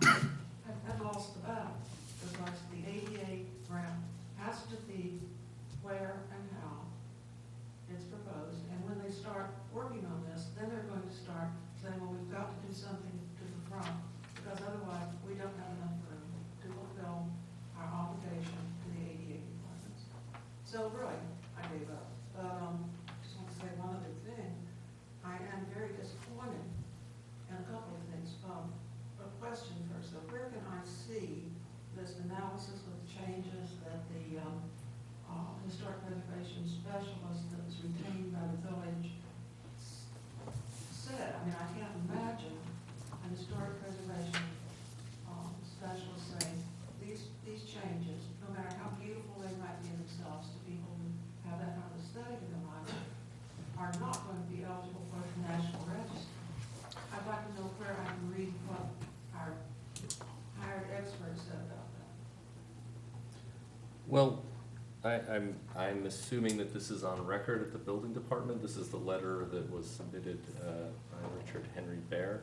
have lost the battle, because the ADA ramp has to be where and how it's proposed. And when they start working on this, then they're going to start saying, well, we've got to do something to the front, because otherwise we don't have enough room to fulfill our obligation to the ADA requirements. So really, I gave up. Just want to say one other thing. I am very disappointed in a couple of things. A question first. So where can I see this analysis of the changes that the historic preservation specialist that was retained by the village said? I mean, I can't imagine an historic preservation specialist saying these changes, no matter how beautiful they might be themselves to people who have that kind of aesthetic in their mind, are not going to be eligible for the National Register. I'd like to know where I can read what our hired experts said about that. Well, I'm assuming that this is on record at the building department. This is the letter that was submitted by Richard Henry Baer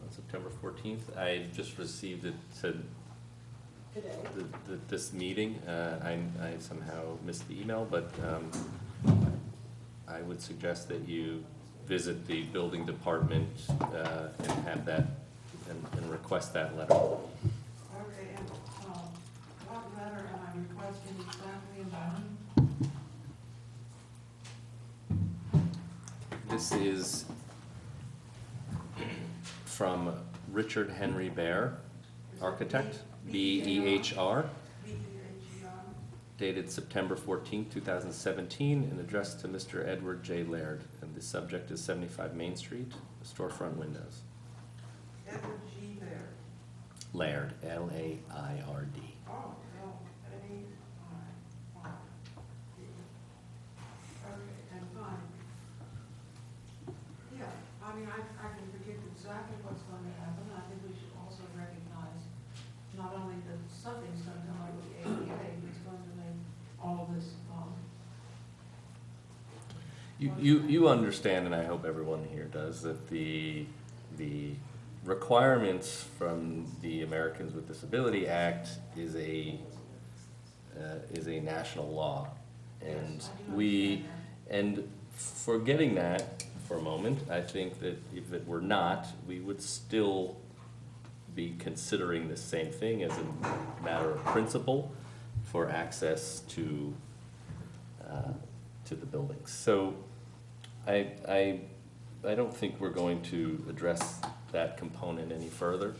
on September 14th. I just received it today. This meeting. I somehow missed the email, but I would suggest that you visit the building department and have that and request that letter. Okay, and what letter am I requesting exactly about? This is from Richard Henry Baer, architect, B-E-H-R, dated September 14, 2017, and addressed to Mr. Edward J. Laird. And the subject is 75 Main Street, storefront windows. Edward G. Laird. Laird, L-A-I-R-D. Oh, no, I didn't I mean, I can predict exactly what's going to happen. I think we should also recognize not only that something's going to come up with the ADA, but it's going to make all of this, You understand, and I hope everyone here does, that the requirements from the Americans with Disability Act is a national law. And and forgetting that for a moment, I think that if it were not, we would still be considering the same thing as a matter of principle for access to the buildings. So I don't think we're going to address that component any further.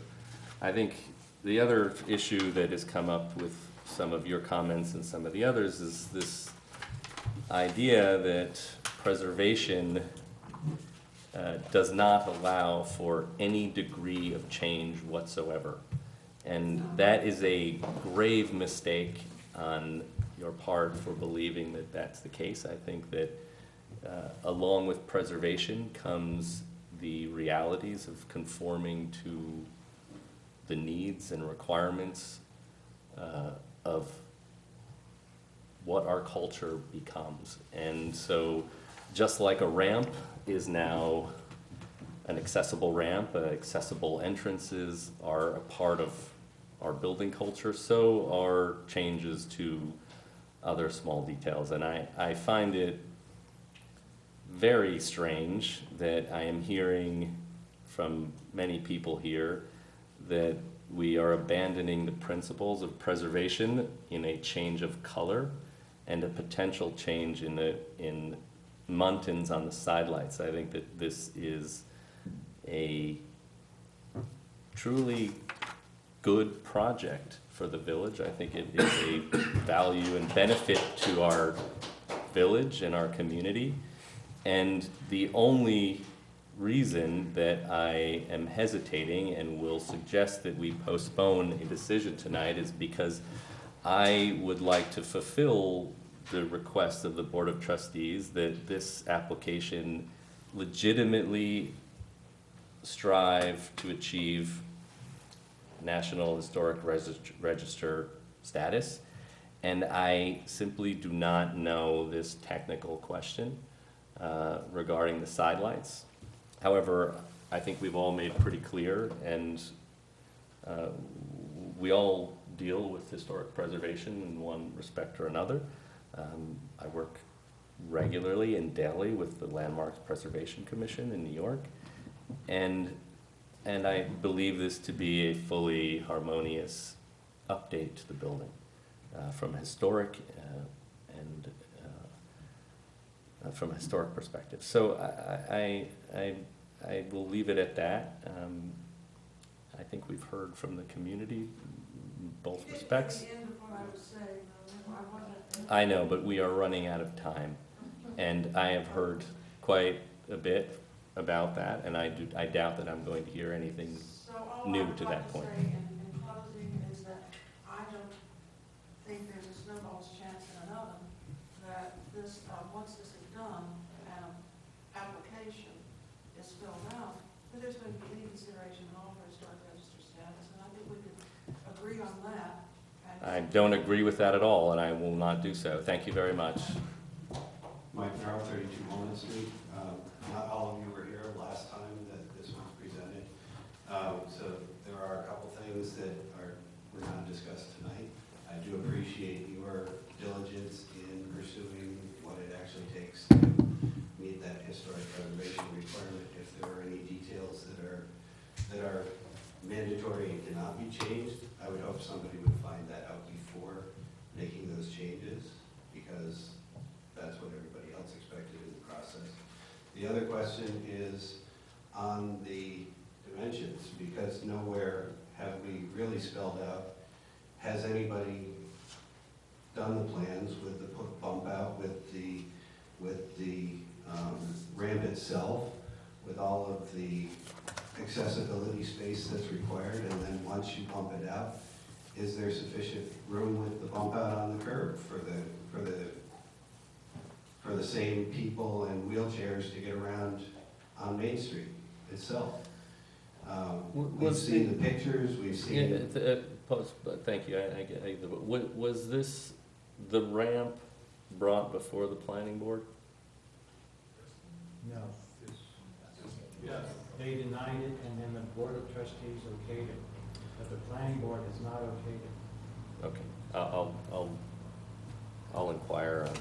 I think the other issue that has come up with some of your comments and some of the others is this idea that preservation does not allow for any degree of change whatsoever. And that is a grave mistake on your part for believing that that's the case. I think that along with preservation comes the realities of conforming to the needs and requirements of what our culture becomes. And so just like a ramp is now an accessible ramp, accessible entrances are a part of our building culture, so are changes to other small details. And I find it very strange that I am hearing from many people here that we are abandoning the principles of preservation in a change of color and a potential change in muntins on the sidelights. I think that this is a truly good project for the village. I think it is a value and benefit to our village and our community. And the only reason that I am hesitating and will suggest that we postpone a decision tonight is because I would like to fulfill the request of the Board of Trustees that this application legitimately strive to achieve National Historic Register status. And I simply do not know this technical question regarding the sidelights. However, I think we've all made pretty clear, and we all deal with historic preservation in one respect or another. I work regularly and daily with the Landmarks Preservation Commission in New York, and I believe this to be a fully harmonious update to the building from a historic from a historic perspective. So I will leave it at that. I think we've heard from the community in both respects. I know, but we are running out of time, and I have heard quite a bit about that, and I doubt that I'm going to hear anything new to that point. In closing is that I don't think there's a snowball's chance in an oven that this, once this is done and an application is filled out, that there's going to be any consideration at all for historic register status, and I think we could agree on that. I don't agree with that at all, and I will not do so. Thank you very much. Mike Merrill, 32 Mullen Street. Not all of you were here last time that this was presented. So there are a couple things that were not discussed tonight. I do appreciate your diligence in pursuing what it actually takes to meet that historic preservation requirement. If there are any details that are mandatory and cannot be changed, I would hope somebody would find that out before making those changes, because that's what everybody else expected in the process. The other question is on the dimensions, because nowhere have we really spelled out, has anybody done the plans with the bump out, with the ramp itself, with all of the accessibility space that's required, and then once you bump it out, is there sufficient room with the bump out on the curb for the same people and wheelchairs to get around on Main Street? itself. Was We've seen the- the pictures, we've Yeah, seen, thank you, I get but was this the ramp brought before the planning board? No. They denied it, and then the Board of Trustees okayed it, but the planning board has not okayed it. Okay, I'll inquire on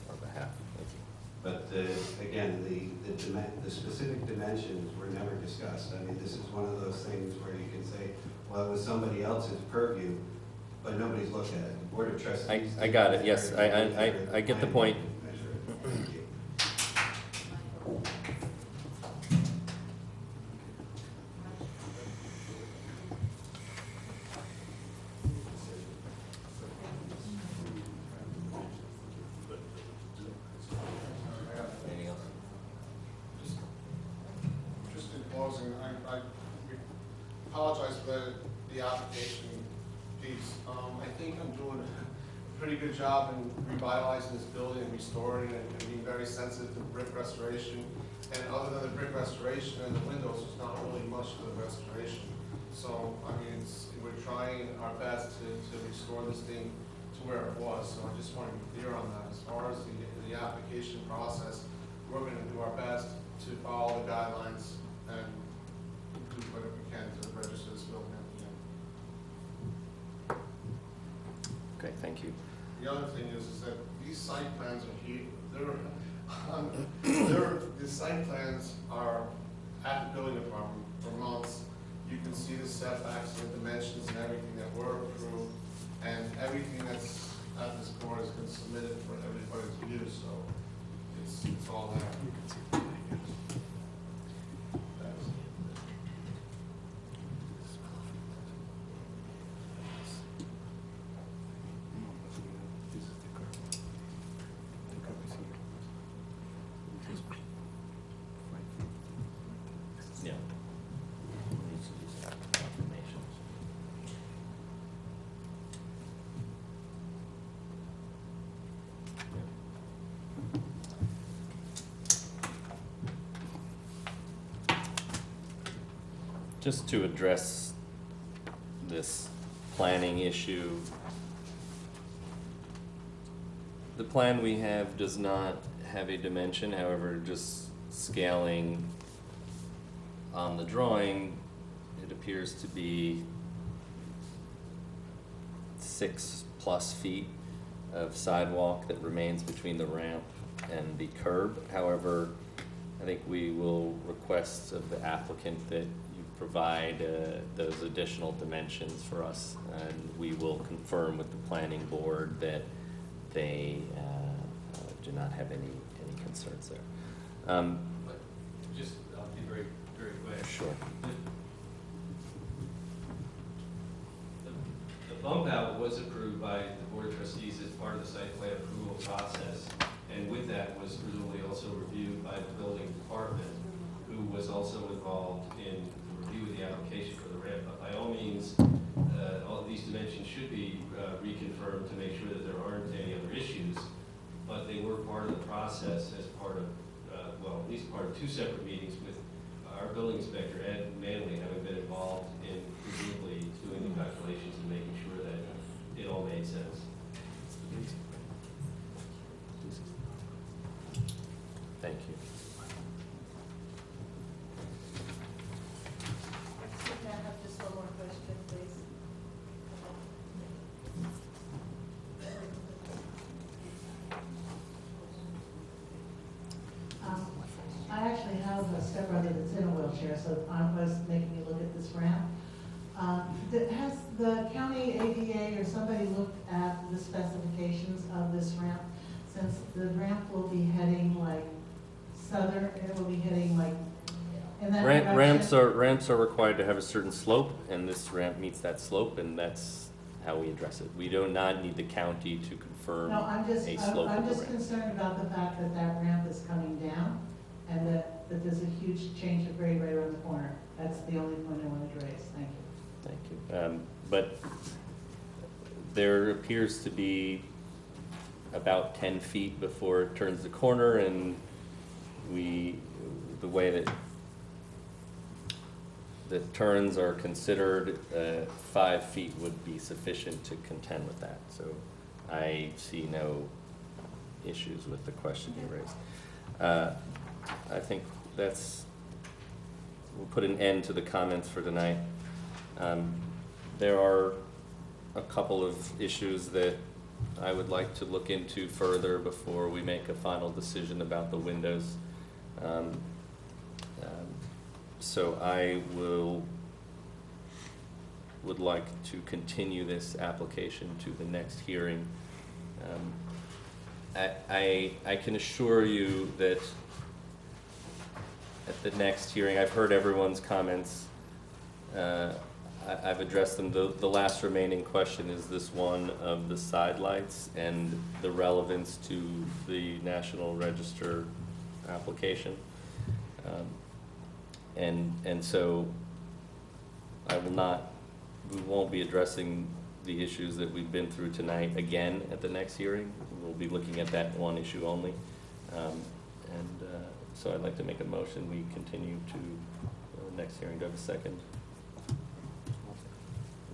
our behalf, thank you. but again, the specific dimensions were never discussed. I mean, this is one of those things where you can say, well, it was somebody else's purview, but nobody's looked at it. The Board of Trustees. I got it, yes, I get the point. Measure it. Thank you. Anything else? Just in closing, I apologize for the application piece. I think I'm doing a pretty good job in revitalizing this building and restoring it and being very sensitive to brick restoration. And other than the brick restoration and the windows, there's not really much to the restoration. So, I mean, we're trying our best to restore this thing to where it was. So I just want to be clear on that. As far as the application process, we're going to do our best to follow the guidelines and do whatever we can to register this building at the end. Okay, thank you. The other thing is that these site plans are here, the site plans are at the building department for months. You can see the setbacks and the dimensions and everything that were approved, and everything that's at this board has been submitted for everybody's view, so it's all there. Yeah. Needs to use that confirmation. Just to address this planning issue, the plan we have does not have a dimension, however, just scaling on the drawing, it appears to be 6+ feet of sidewalk that remains between the ramp and the curb. However, I think we will request of the applicant that you provide those additional dimensions for us, and we will confirm with the planning board that they do not have any concerns there. But just, I'll be very, very quick. Sure. The bump out was approved by the Board of Trustees as part of the site plan approval process, and with that was presumably also reviewed by the building department, who was also involved in the review of the application for the ramp. But by all means, all of these dimensions should be reconfirmed to make sure that there aren't any other issues, but they were part of the process as part of, well, at least part of 2 separate meetings with our building inspector, Ed Manley, having been involved in presumably doing the calculations and making sure that it all made sense. Thank you. Can I have just one more question, please? I actually have a stepbrother that's in a wheelchair, so I was making me look at this ramp. Has the county ADA or somebody looked at the specifications of this ramp? Since the ramp will be heading like southern, it will be heading like in that direction? Ramps are required to have a certain slope, and this ramp meets that slope, and that's how we address it. We do not need the county to confirm No, I'm just, a slope I'm of the just ramp. concerned about the fact that that ramp is coming down and that there's a huge change of grade right around the corner. That's the only point I wanted to raise. Thank you. Thank you. But there appears to be about 10 feet before it turns the corner, and the way that that turns are considered, 5 feet would be sufficient to contend with that. So I see no issues with the question you raised. I think we'll put an end to the comments for tonight. There are a couple of issues that I would like to look into further before we make a final decision about the windows. So I would like to continue this application to the next hearing. I can assure you that at the next hearing, I've heard everyone's comments. I've addressed them. The last remaining question is this one of the side lights and the relevance to the National Register application. And so we won't be addressing the issues that we've been through tonight again at the next hearing. We'll be looking at that one issue only. So I'd like to make a motion, we continue to the next hearing. Do I have a second?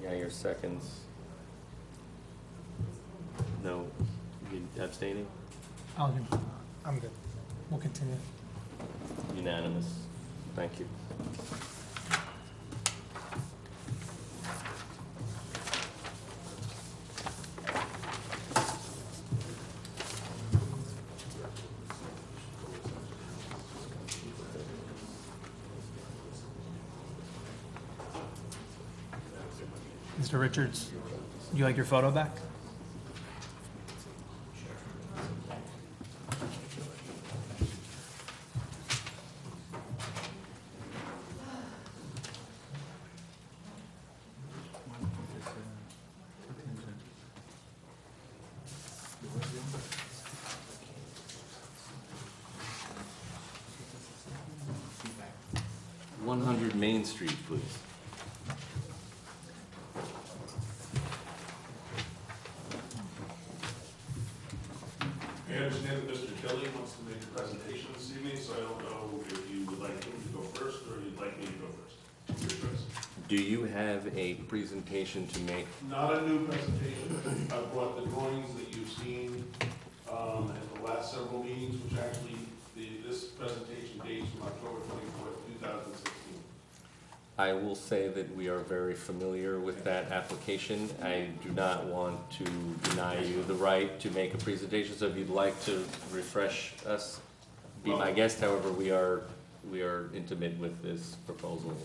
Yeah, your seconds. No, you abstaining? I'm good. We'll continue. Unanimous. Thank you. Mr. Richards, would you like your photo back? Main Street, please. I understand that Mr. Kelly wants to make a presentation this evening, so I don't know if you would like him to go first or you'd like me to go first. Your choice. Do you have a presentation to make? Not a new presentation. I brought the drawings that you've seen at the last several meetings, which actually, this presentation dates from October 24th, 2016. I will say that we are very familiar with that application. I do not want to deny you the right to make a presentation, so if you'd like to refresh us, be my guest. However, we are intimate with this proposal.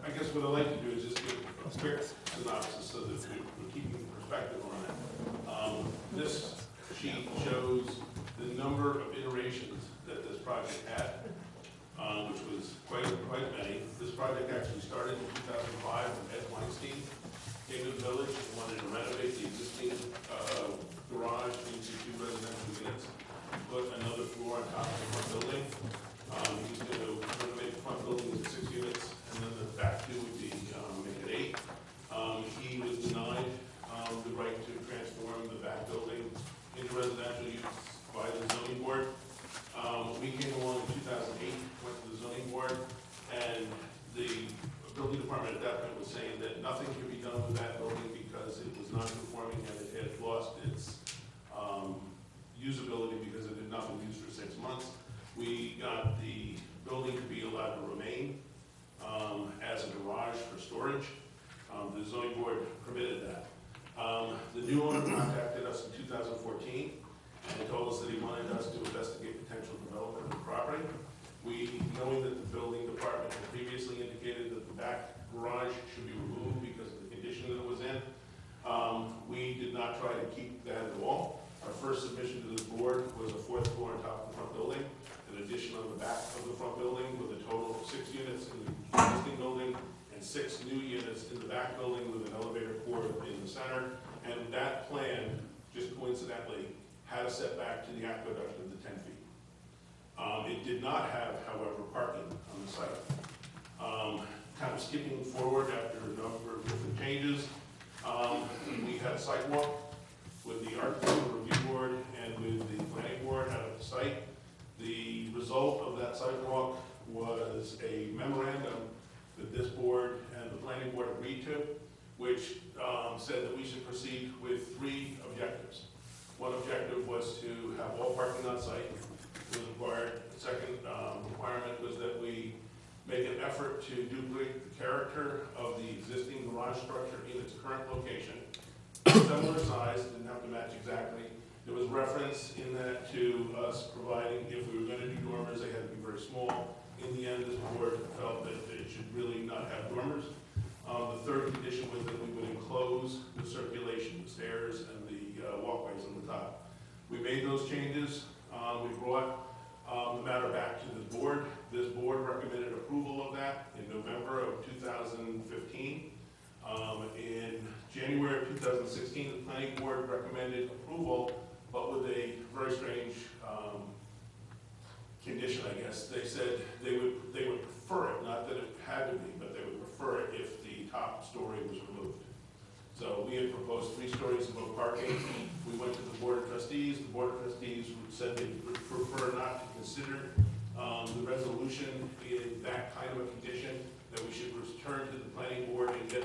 I guess what I'd like to do is just give a quick synopsis so that we're keeping perspective on it. This sheet shows the number of iterations that this project had, which was quite many. This project actually started in 2005 when Ed Weinstein came to the village and wanted to renovate the existing garage into 2 residential units, put another floor on top of the front building. He was going to renovate the front building into 6 units, and then the back 2 would be make it 8. He was denied the right to transform the back building into residential use by the zoning board. We came along in 2008, went to the zoning board, and the building department at that point was saying that nothing could be done with that building because it was non-conforming and it had lost its usability because it had not been used for 6 months. We got the building to be allowed to remain as a garage for storage. The zoning board permitted that. The new owner contacted us in 2014 and told us that he wanted us to investigate potential development of the property. We, knowing that the building department had previously indicated that the back garage should be removed because of the condition that it was in, we did not try to keep that at all. Our first submission to the board was a 4th floor on top of the front building, an addition on the back of the front building with a total of 6 units in the existing building and 6 new units in the back building with an elevator core in the center. And that plan, just coincidentally, had a setback to the aqueduct of the 10 feet. It did not have, however, parking on the site. Kind of skipping forward after a number of different changes, we had a sidewalk with the architectural review board and with the planning board out at the site. The result of that sidewalk was a memorandum that this board and the planning board agreed to, which said that we should proceed with 3 objectives. One objective was to have all parking on site, was required. The second requirement was that we make an effort to duplicate the character of the existing garage structure in its current location. Similar size, it didn't have to match exactly. There was reference in that to us providing, if we were going to do dormers, they had to be very small. In the end, this board felt that it should really not have dormers. The third condition was that we would enclose the circulation, the stairs and the walkways on the top. We made those changes. We brought the matter back to this board. This board recommended approval of that in November of 2015. In January of 2016, the planning board recommended approval, but with a very strange condition, I guess. They said they would prefer it, not that it had to be, but they would prefer it if the top story was removed. So we had proposed 3 stories above parking. We went to the Board of Trustees. The Board of Trustees said they would prefer not to consider the resolution in that kind of a condition, that we should return to the planning board and get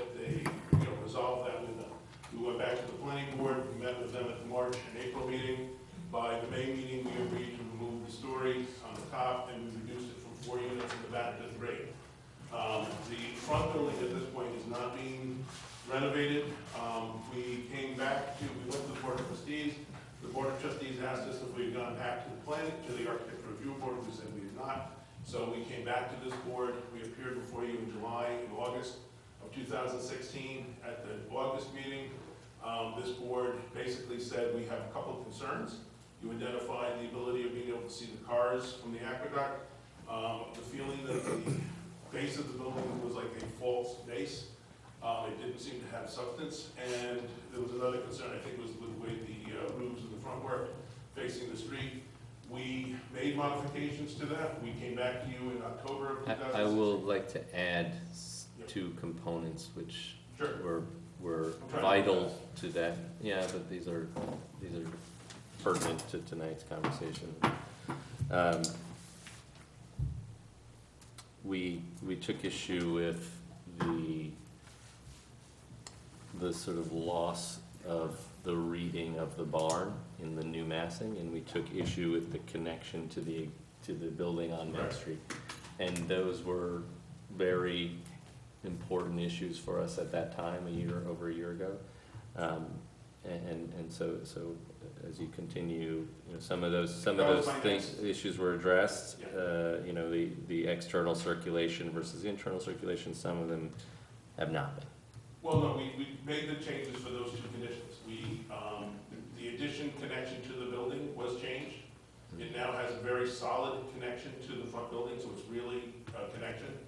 resolve that with them. We went back to the planning board. We met with them at the March and April meeting. By the May meeting, we agreed to remove the story on the top, and we reduced it from 4 units in the back to 3. The front building at this point is not being renovated. We went to the Board of Trustees. The Board of Trustees asked us if we had gone back to the Architecture Review Board. We said we had not. So we came back to this board. We appeared before you in July and August of 2016. At the August meeting, this board basically said we have a couple of concerns. You identified the ability of being able to see the cars from the aqueduct, the feeling that the base of the building was like a false base. It didn't seem to have substance, and there was another concern, I think, was with the way the roofs in the front were facing the street. We made modifications to that. We came back to you in October of 2016. I will like to add 2 components which were vital to that. Yeah, but these are pertinent to tonight's conversation. We took issue with the sort of loss of the reading of the barn in the new massing, and we took issue with the connection to the building on Main Street. And those were very important issues for us at that time, over a year ago. And so as you continue, some of those issues were addressed. The external circulation versus the internal circulation, some of them have not been. Well, no, we made the changes for those 2 conditions. The addition connection to the building was changed. It now has a very solid connection to the front building, so it's really a connection.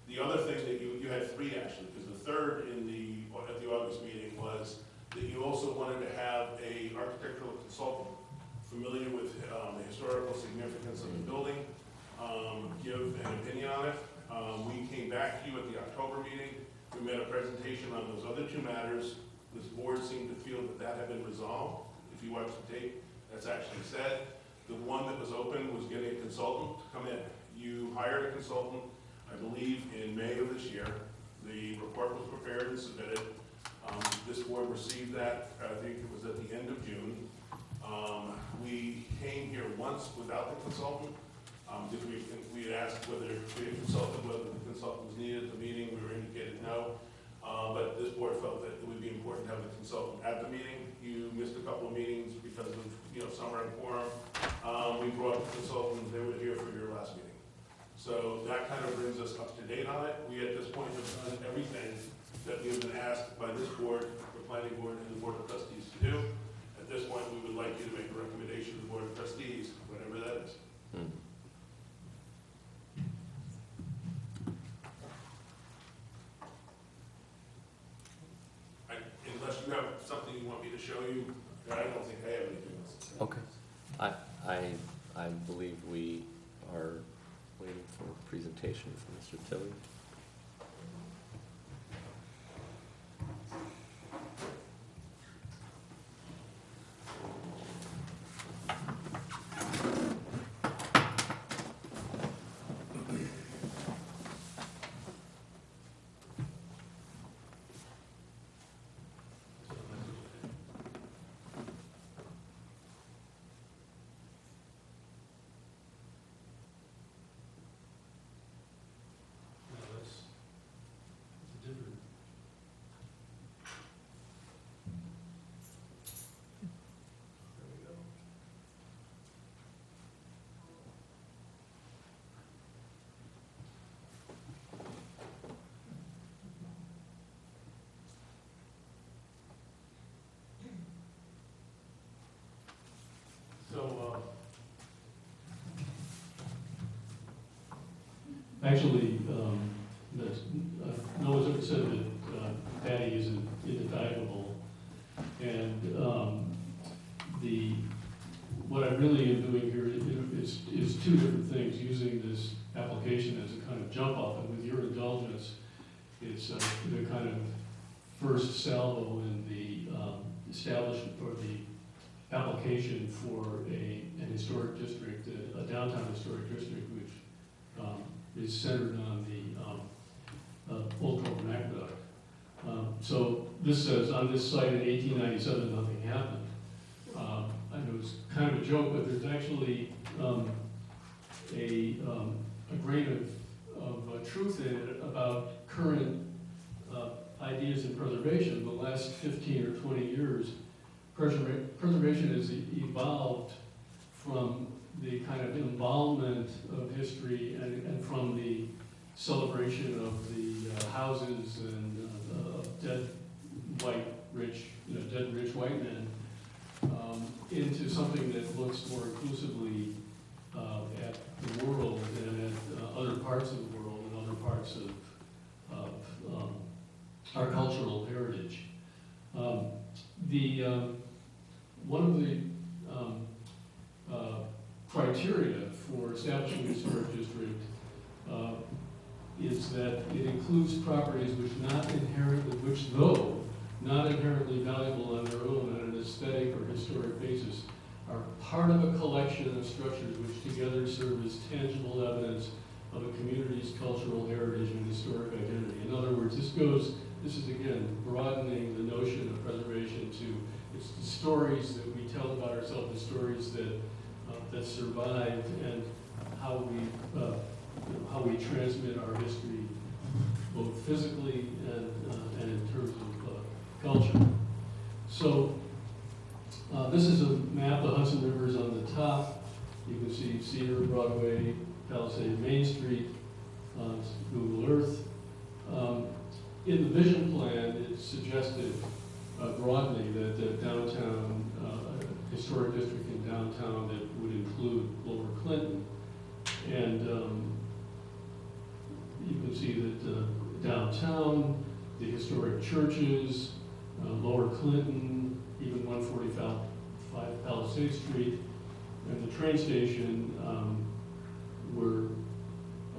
The other thing that you had 3 actually, because the third at the August meeting was that you also wanted to have a architectural consultant familiar with the historical significance of the building, give an opinion on it. We came back to you at the October meeting. We made a presentation on those other 2 matters. This board seemed to feel that had been resolved. If you watch the tape, that's actually said. The one that was open was getting a consultant to come in. You hired a consultant, I believe, in May of this year. The report was prepared and submitted. This board received that, I think it was at the end of June. We came here once without the consultant. We had asked whether the consultant was needed at the meeting. We were indicated no. But this board felt that it would be important to have the consultant at the meeting. You missed a couple of meetings because of summer and quorum. We brought the consultant. They were here for your last meeting. So that kind of brings us up to date on it. We at this point have done everything that we have been asked by this board, the planning board, and the Board of Trustees to do. At this point, we would like you to make a recommendation to the Board of Trustees, whatever that is. Unless you have something you want me to show you, I don't think I have anything else to say. Okay. I believe we are waiting for a presentation from Mr. Tilley. Actually, no one's ever said that Patty isn't indefatigable. And what I really am doing here is two different things, using this application as a kind of jump off, and with your indulgence, it's the kind of first salvo in the establishment or the application for an historic district, a downtown historic district, which is centered on the Old Corbin Aqueduct. So this says, on this site in 1897, nothing happened. I know it's kind of a joke, but there's actually a grain of truth in it about current ideas in preservation. The last 15 or 20 years, preservation has evolved from the kind of involvement of history and from the celebration of the houses and of dead rich white men, into something that looks more inclusively at the world and at other parts of the world and other parts of our cultural heritage. One of the criteria for establishing a historic district is that it includes properties which though not inherently valuable on their own on an aesthetic or historic basis, are part of a collection of structures which together serve as tangible evidence of a community's cultural heritage and historic identity. In other words, this is again broadening the notion of preservation to it's the stories that we tell about ourselves, the stories that survive, and how we transmit our history, both physically and in terms of culture. So this is a map. The Hudson River is on the top. You can see Cedar, Broadway, Palisade, Main Street, Google Earth. In the vision plan, it suggested broadly that the downtown, historic district in downtown that would include Lower Clinton. And you can see that downtown, the historic churches, Lower Clinton, even 145 Palisade Street, and the train station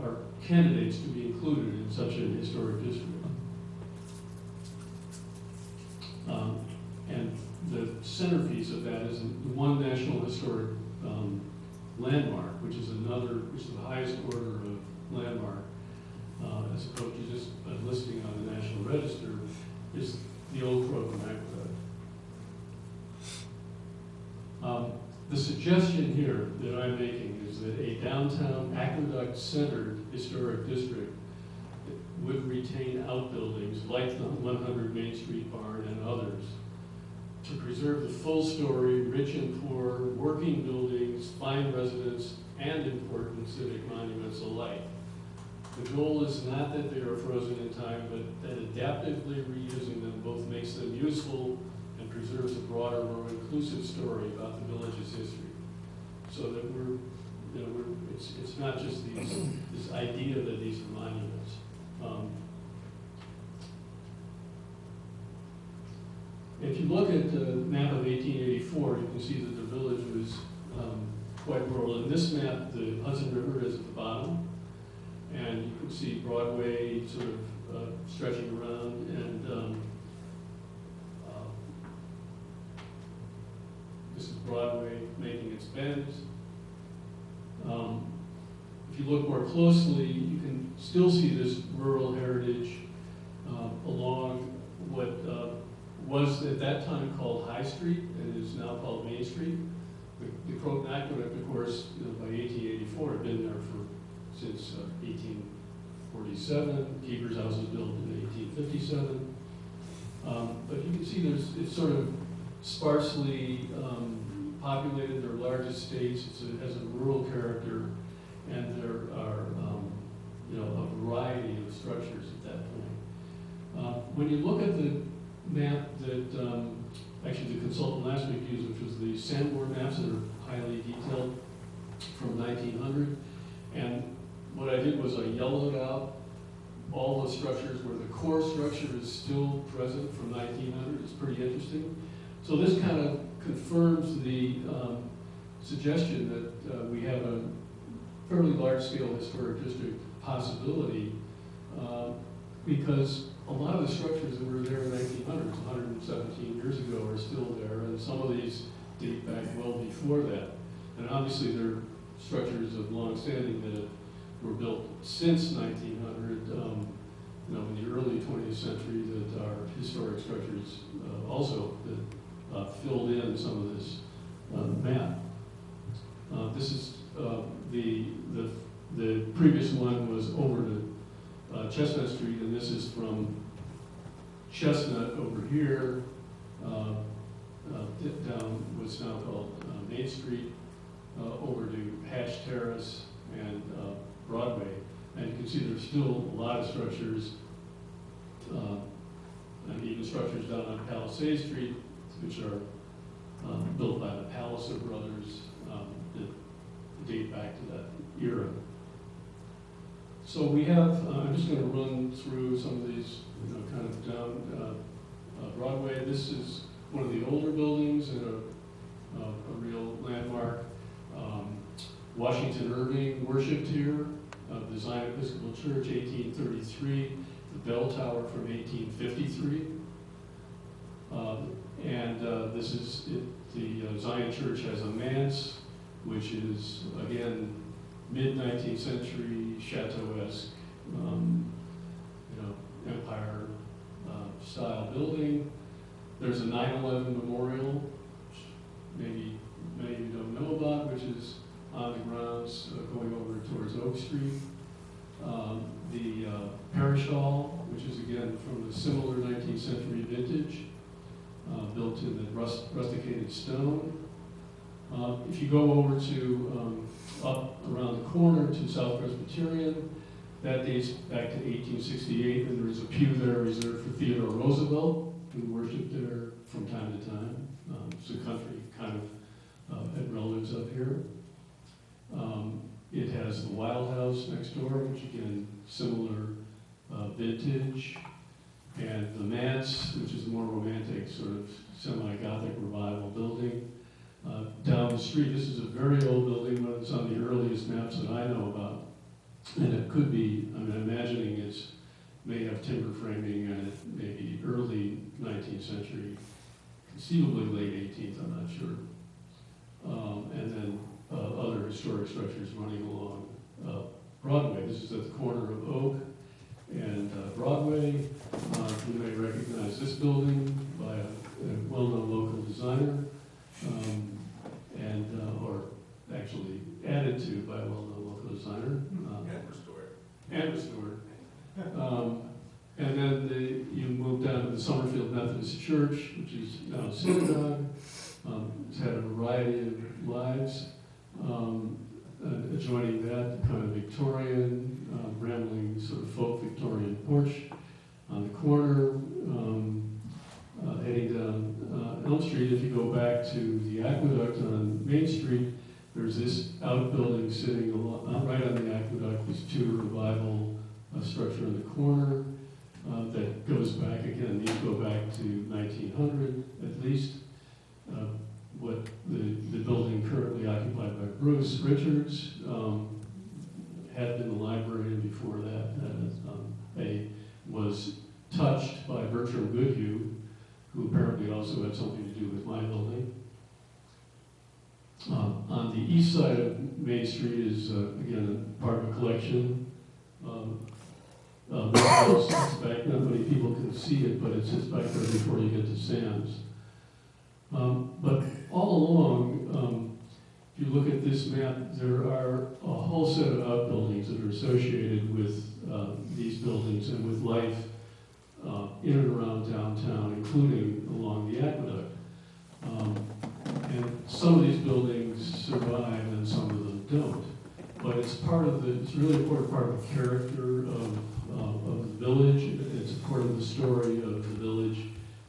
are candidates to be included in such a historic district. And the centerpiece of that is the one National Historic Landmark, which is the highest order of landmark, as opposed to just a listing on the National Register, is the Old Corbin Aqueduct. The suggestion here that I'm making is that a downtown aqueduct-centered historic district would retain outbuildings like the 100 Main Street Barn and others to preserve the full story, rich and poor, working buildings, fine residents, and important civic monuments alike. The goal is not that they are frozen in time, but that adaptively reusing them both makes them useful and preserves a broader, more inclusive story about the village's history. So that it's not just this idea that these are monuments. If you look at the map of 1884, you can see that the village was quite rural. In this map, the Hudson River is at the bottom, and you can see Broadway sort of stretching around, and this is Broadway making its bends. If you look more closely, you can still see this rural heritage along what was at that time called High Street and is now called Main Street. The Croton Aqueduct, of course, by 1884 had been there since 1847. Keeper's House was built in 1857. But you can see it's sort of sparsely populated. There are large estates. It has a rural character, and there are a variety of structures at that point. When you look at the map that actually the consultant last week used, which was the Sanborn maps that are highly detailed from 1900, and what I did was I yellowed out all the structures where the core structure is still present from 1900. It's pretty interesting. So this kind of confirms the suggestion that we have a fairly large-scale historic district possibility, because a lot of the structures that were there in the 1900s, 117 years ago, are still there, and some of these date back well before that. And obviously there are structures of long-standing that were built since 1900, you know, in the early 20th century, that are historic structures also that filled in some of this map. This is the previous one was over to Chestnut Street, and this is from Chestnut over here down what's now called Main Street, over to Hatch Terrace and Broadway. And you can see there's still a lot of structures, and even structures down on Palisade Street, which are built by the Palliser brothers, that date back to that era. So we have, I'm just going to run through some of these, you know, kind of down Broadway. This is one of the older buildings and a real landmark. Washington Irving worshipped here, the Zion Episcopal Church, 1833, the bell tower from 1853. This is the Zion Church has a manse, which is, again, mid-19th century Chateau-esque, you know, Empire style building. There's a 9/11 memorial, which maybe many of you don't know about, which is on the grounds going over towards Oak Street. The Parish Hall, which is again from the similar 19th century vintage, built in the rusticated stone. If you go over to up around the corner to South Presbyterian, that dates back to 1868, and there is a pew there reserved for Theodore Roosevelt, who worshipped there from time to time. It's a country kind of had relatives up here. It has the Wild House next door, which again, similar vintage. And the manse, which is a more romantic sort of semi-Gothic revival building. Down the street, this is a very old building, but it's on the earliest maps that I know about. And it could be, I'm imagining it's may have timber framing and it may be early 19th century, conceivably late 18th, I'm not sure. And then other historic structures running along Broadway. This is at the corner of Oak and Broadway. You may recognize this building by a well-known local designer, or actually added to by a well-known local designer. And restored. And then you move down to the Summerfield Methodist Church, which is now a synagogue. It's had a variety of lives. Adjoining that, kind of Victorian, rambling sort of folk Victorian porch on the corner. Heading down Elm Street, if you go back to the aqueduct on Main Street, there's this outbuilding sitting right on the aqueduct, this Tudor revival structure in the corner that goes back, again, these go back to 1900 at least. What the building currently occupied by Bruce Richards had been the library before that. Was touched by Bertram Goodhue, who apparently also had something to do with my building. On the east side of Main Street is, again, part of a collection. Back, not many people can see it, but it sits back there before you get to Sam's. But all along, if you look at this map, there are a whole set of outbuildings that are associated with these buildings and with life in and around downtown, including along the aqueduct. And some of these buildings survive and some of them don't. But it's it's a really important part of the character of the village. It's a part of the story of the village,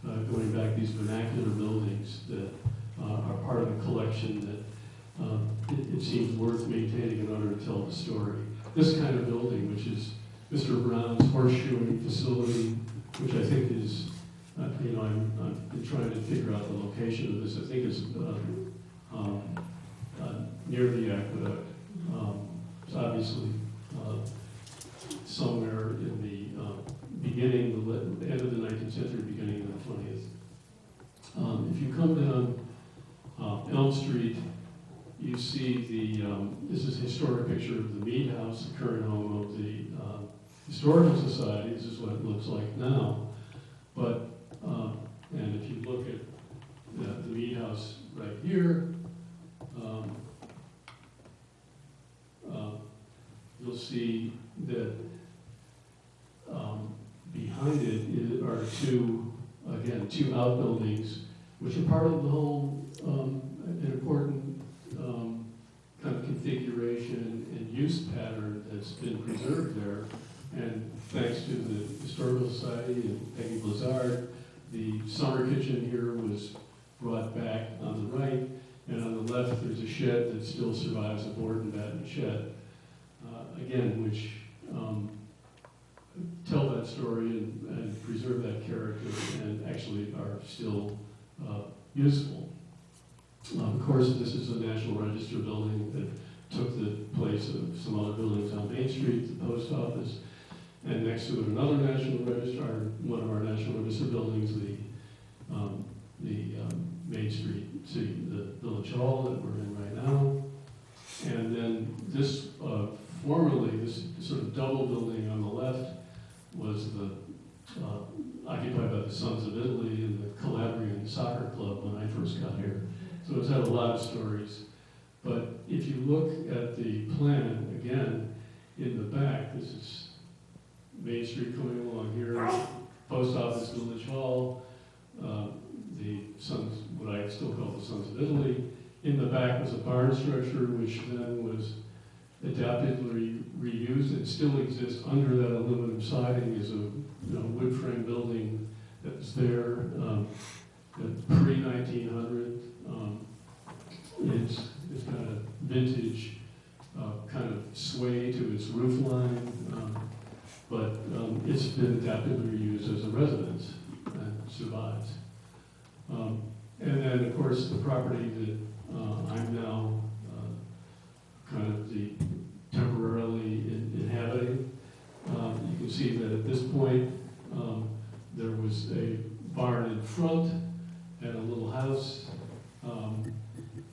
going back these vernacular buildings that are part of a collection it seems worth maintaining in order to tell the story. This kind of building, which is Mr. Brown's horseshoeing facility, which I think is, I've been trying to figure out the location of this. I think it's near the aqueduct. It's obviously somewhere in the beginning, the end of the 19th century, beginning of the 20th. If you come down Elm Street, you see this is a historic picture of the Mead House, the current home of the Historical Society. This is what it looks like now. But, and if you look at the Mead House right here, you'll see that behind it are two outbuildings, which are part of the whole, an important kind of configuration and use pattern that's been preserved there. And thanks to the Historical Society and Peggy Blizzard, the summer kitchen here was brought back on the right, and on the left there's a shed that still survives, a board and batten shed, again, which tell that story and preserve that character and actually are still useful. Of course, this is a National Register building that took the place of some other buildings on Main Street, the post office, and next to it another National Register, one of our National Register buildings, the Main Street, the Village Hall that we're in right now. And then this, formerly, this sort of double building on the left was occupied by the Sons of Italy and the Calabrian Soccer Club when I first got here. So it's had a lot of stories. But if you look at the plan, again, in the back, this is Main Street coming along here, Post Office, Village Hall, the Sons, what I still call the Sons of Italy. In the back was a barn structure, which then was adaptively reused and still exists under that aluminum siding is a wood frame building that was there pre-1900. It's got a vintage kind of sway to its roof line, but it's been adaptively reused as a residence and survives. And then, of course, the property that I'm now kind of temporarily inhabiting. You can see that at this point, there was a barn in front and a little house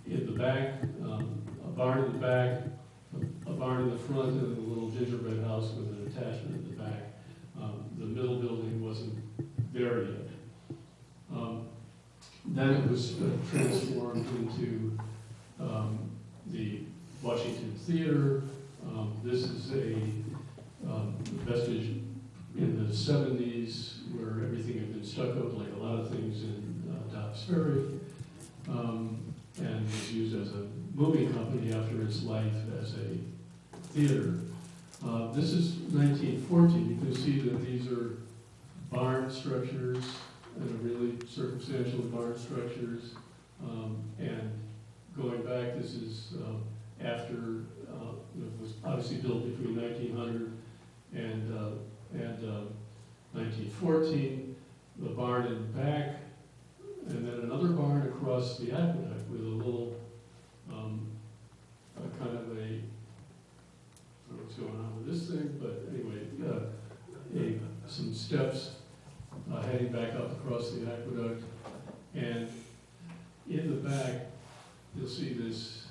in the back, a barn in the back, a barn in the front, and a little gingerbread house with an attachment in the back. The middle building wasn't there yet. Then it was transformed into the Washington Theater. This is a vestige in the 70s where everything had been stuccoed, like a lot of things in Dobbs Ferry, and was used as a moving company after its life as a theater. This is 1914. You can see that these are barn structures, and really circumstantial barn structures. And going back, this is after it was obviously built between 1900 and 1914. The barn in the back, and then another barn across the aqueduct with a little kind of a, I don't know what's going on with this thing, but anyway, some steps heading back up across the aqueduct. And in the back, you'll see this,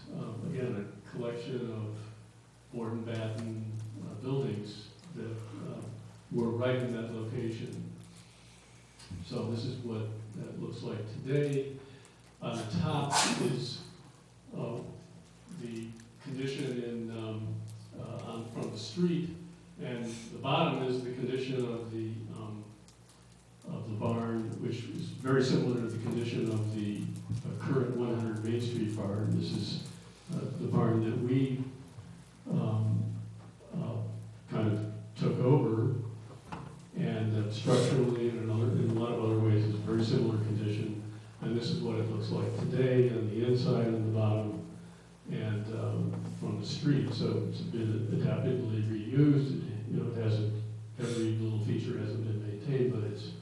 again, a collection of board and batten buildings that were right in that location. So this is what that looks like today. On the top is the condition from the street, and the bottom is the condition of the barn, which is very similar to the condition of the current 100 Main Street barn. This is the barn that we kind of took over, and structurally and in a lot of other ways is very similar condition. And this is what it looks like today on the inside and the bottom. and from the street. So it's been adaptively reused. It hasn't, every little feature hasn't been maintained, but it's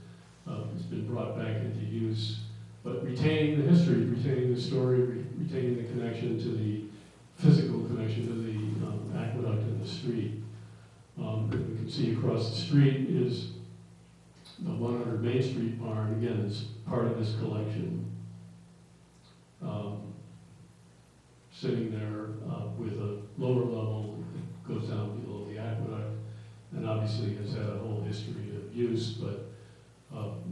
been brought back into use. But retaining the history, retaining the story, retaining the connection to the physical connection to the aqueduct and the street. And we can see across the street is the 100 Main Street barn. Again, it's part of this collection. Sitting there with a lower level that goes down below the aqueduct, and obviously has had a whole history of use, but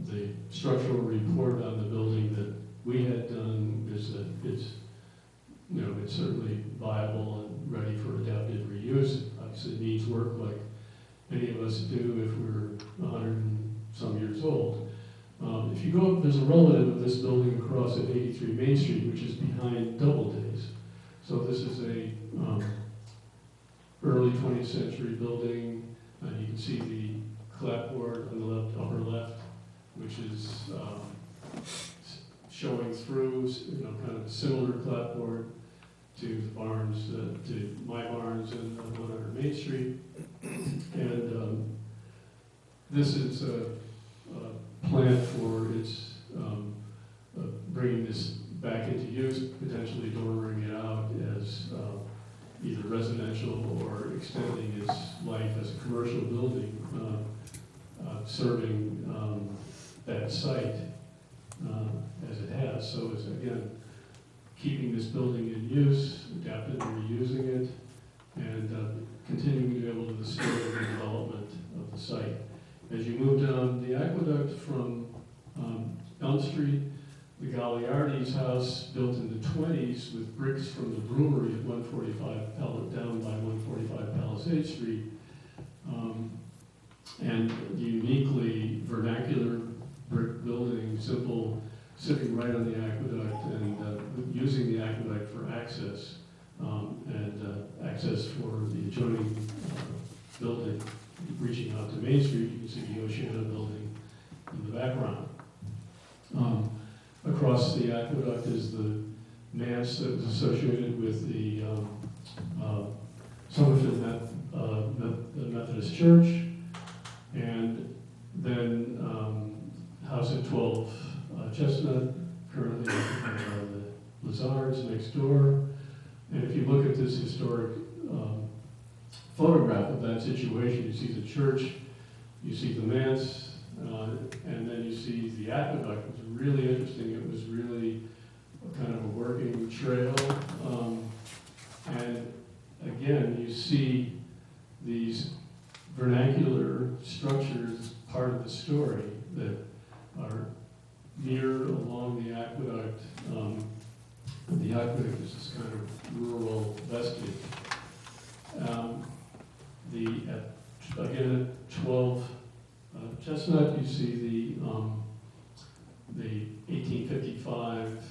the structural report on the building that we had done is that it's certainly viable and ready for adaptive reuse. Obviously it needs work like any of us do if we're 100 and some years old. If you go, there's a relative of this building across at 83 Main Street, which is behind Doubledays. So this is a early 20th century building. You can see the clapboard on the upper left, which is showing through, kind of a similar clapboard to the barns, to my barns and 100 Main Street. And this is a plan for its bringing this back into use, potentially dooring it out as either residential or extending its life as a commercial building, serving that site as it has. So it's, again, keeping this building in use, adaptively reusing it, and continuing to be able to restore the development of the site. As you move down the aqueduct from Elm Street, the Gagliardi's house, built in the 20s with bricks from the brewery at 145, down by 145 Palisade Street, and uniquely vernacular brick building, simple, sitting right on the aqueduct and using the aqueduct for access, and access for the adjoining building. Reaching out to Main Street, you can see the Oceana building in the background. Across the aqueduct is the manse that was associated with the Somerville Methodist Church, and then house at 12 Chestnut, currently the Lazards next door. And if you look at this historic photograph of that situation, you see the church, you see the manse, and then you see the aqueduct. It was really interesting. It was really kind of a working trail. And again, you see these vernacular structures, part of the story, that are near along the aqueduct. The aqueduct is this kind of rural vestige. Again, at 12 Chestnut, you see the 1855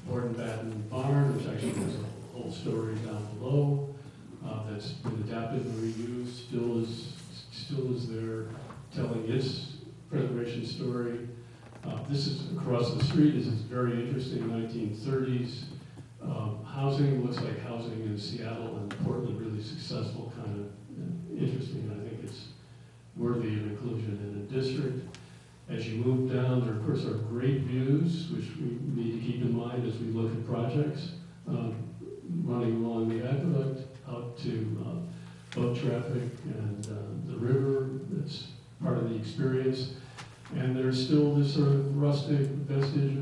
board and batten barn, which actually has a whole story down below that's been adapted and reused, still is there, telling its preservation story. This is across the street. This is very interesting, 1930s. Housing looks like housing in Seattle and Portland, really successful, kind of interesting. I think it's worthy of inclusion in a district. As you move down, there of course are great views, which we need to keep in mind as we look at projects. Running along the aqueduct out to boat traffic and the river, that's part of the experience. And there's still this sort of rustic vestige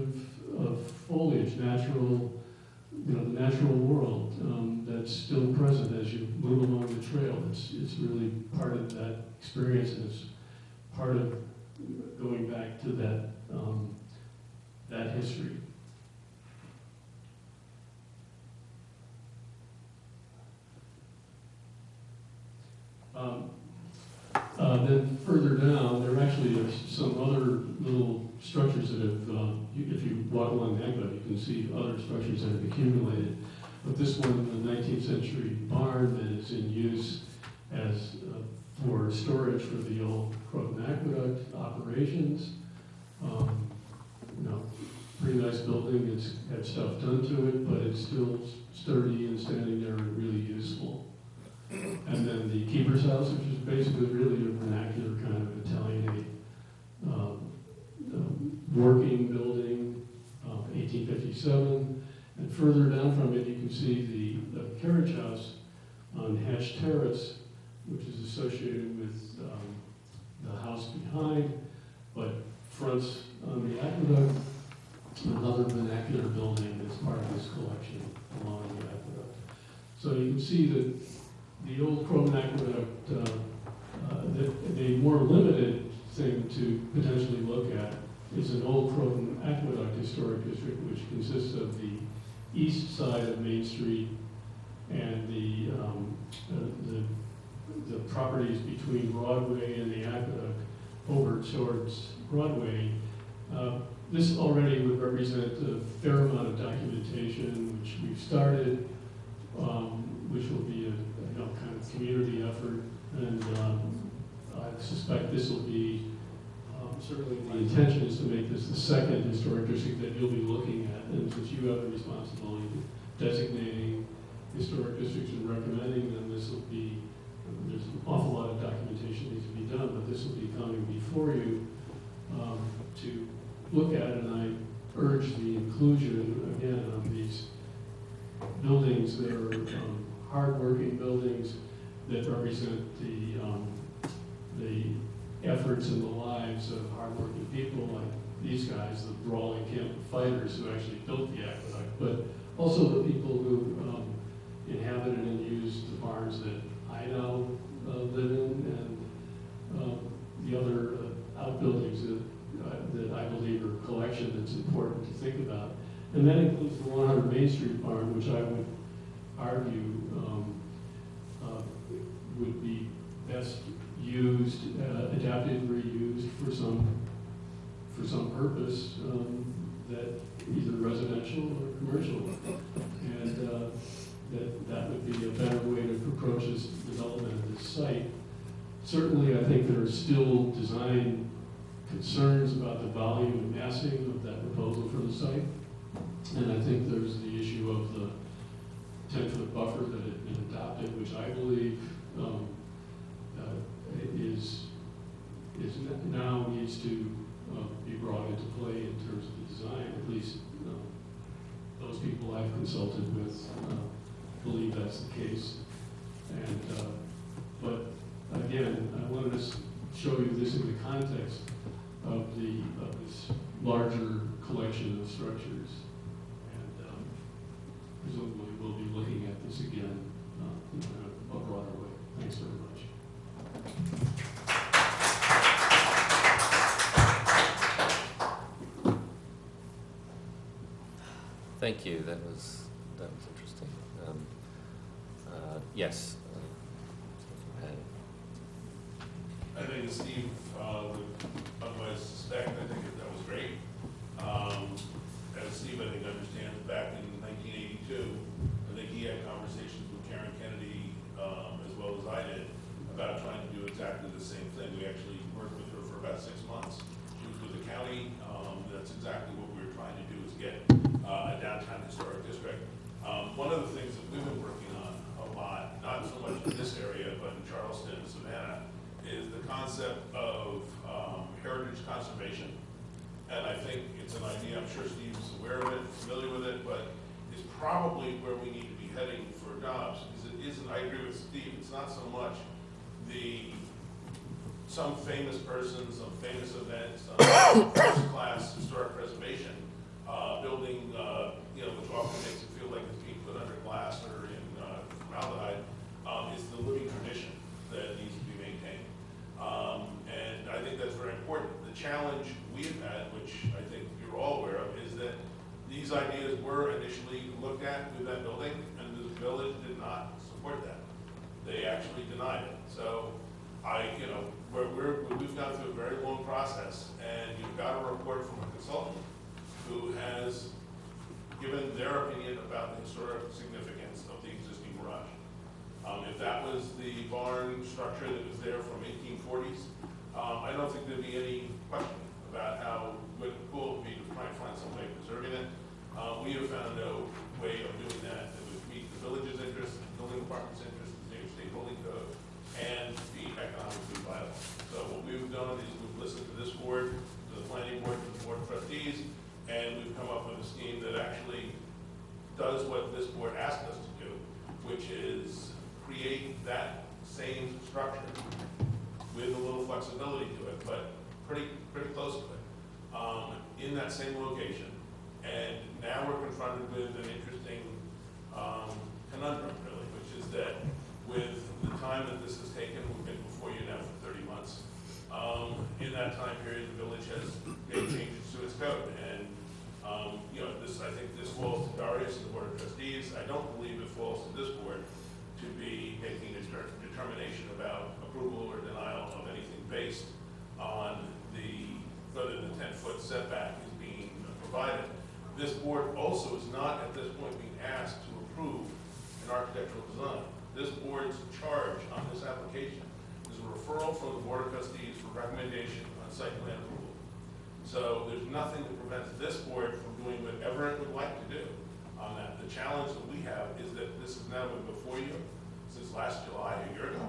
of foliage, natural, the natural world that's still present as you move along the trail. It's really part of that experience, and it's part of going back to that history. Then further down, there actually are some other little structures that have, if you walk along the aqueduct, you can see other structures that have accumulated. But this one, the 19th century barn that is in use as for storage for the old Croton Aqueduct operations. pretty nice building. It's had stuff done to it, but it's still sturdy and standing there and really useful. And then the keeper's house, which is basically really a vernacular kind of Italianate working building, 1857. And further down from it, you can see the carriage house on Hatch Terrace, which is associated with the house behind, but fronts on the aqueduct, another vernacular building that's part of this collection along the aqueduct. So you can see that the old Croton Aqueduct, the more limited thing to potentially look at is an old Croton Aqueduct Historic District, which consists of the east side of Main Street and the properties between Broadway and the aqueduct over towards Broadway. This already would represent a fair amount of documentation, which we've started, which will be a kind of community effort, and I suspect this will be, certainly the intention is to make this the second historic district that you'll be looking at, and since you have the responsibility of designating historic districts and recommending them, this will be, there's an awful lot of documentation needs to be done, but this will be coming before you to look at, and I urge the inclusion, again, of these buildings that are hard-working buildings that represent the efforts and the lives of hardworking people like these guys, the brawling camp fighters who actually built the aqueduct, but also the people who inhabited and used the barns that I now live in, and the other outbuildings that I believe are a collection that's important to think about. And that includes the 100 Main Street barn, which I would argue would be best used, adapted, reused for some purpose that either residential or commercial, and that would be a better way to approach this development of this site. Certainly, I think there are still design concerns about the volume and massing of that proposal for the site, and I think there's the issue of the 10-foot buffer that had been adopted, which I believe is now needs to be brought into play in terms of the design. At least those people I've consulted with believe that's the case. And but again, I wanted to show you this in the context of this larger collection of structures, and presumably we'll be looking at this again in a broader way. Thanks very much. Thank you. That was interesting. Yes. I think Steve would otherwise suspect. I think that was great. As Steve, I think, understands, back in 1982, I think he had conversations with Karen Kennedy, as well as I did, about trying to do exactly the same thing. We actually worked with her for about 6 months. She was with the county. That's exactly what we were trying to do, is get a downtown historic district. One of the things that we've been working on a lot, not so much in this area, but in Charleston and Savannah, is the concept of heritage conservation. And I think it's an idea, I'm sure Steve's aware of it, familiar with it, but it's probably where we need to be heading for jobs. Because it isn't, I agree with Steve, it's not so much some famous person, some famous event, some first-class historic preservation building, which often makes it feel like it's being put under glass or in formaldehyde, is the living tradition that needs to be maintained. And I think that's very important. The challenge we've had, which I think you're all aware of, is that these ideas were initially looked at with that building, and the village did not support that. They actually denied it. So we've gone through a very long process, and you've got a report from a consultant who has given their opinion about the historic significance of the existing garage. If that was the barn structure that was there from 1840s, I don't think there'd be any question about how cool it would be to try and find some way of preserving it. We have found no way of doing that that would meet the village's interest, the building department's interest, the New York State building code, and be economically viable. So what we've done is we've listened to this board, to the planning board, to the board of trustees, and we've come up with a scheme that actually does what this board asked us to do, which is create that same structure with a little flexibility to it, but pretty close to it, in that same location. And now we're confronted with an interesting conundrum, really, which is that with the time that this has taken, we've been before you now for 30 months. In that time period, the village has made changes to its code, and you know, I think this falls to Darius and the Board of Trustees. I don't believe it falls to this board to be making a determination about approval or denial of anything based on whether the 10-foot setback is being provided. This board also is not at this point being asked to approve an architectural design. This board's charge on this application is a referral from the Board of Trustees for recommendation on site plan approval. So there's nothing that prevents this board from doing whatever it would like to do on that. The challenge that we have is that this has now been before you since last July, a year ago.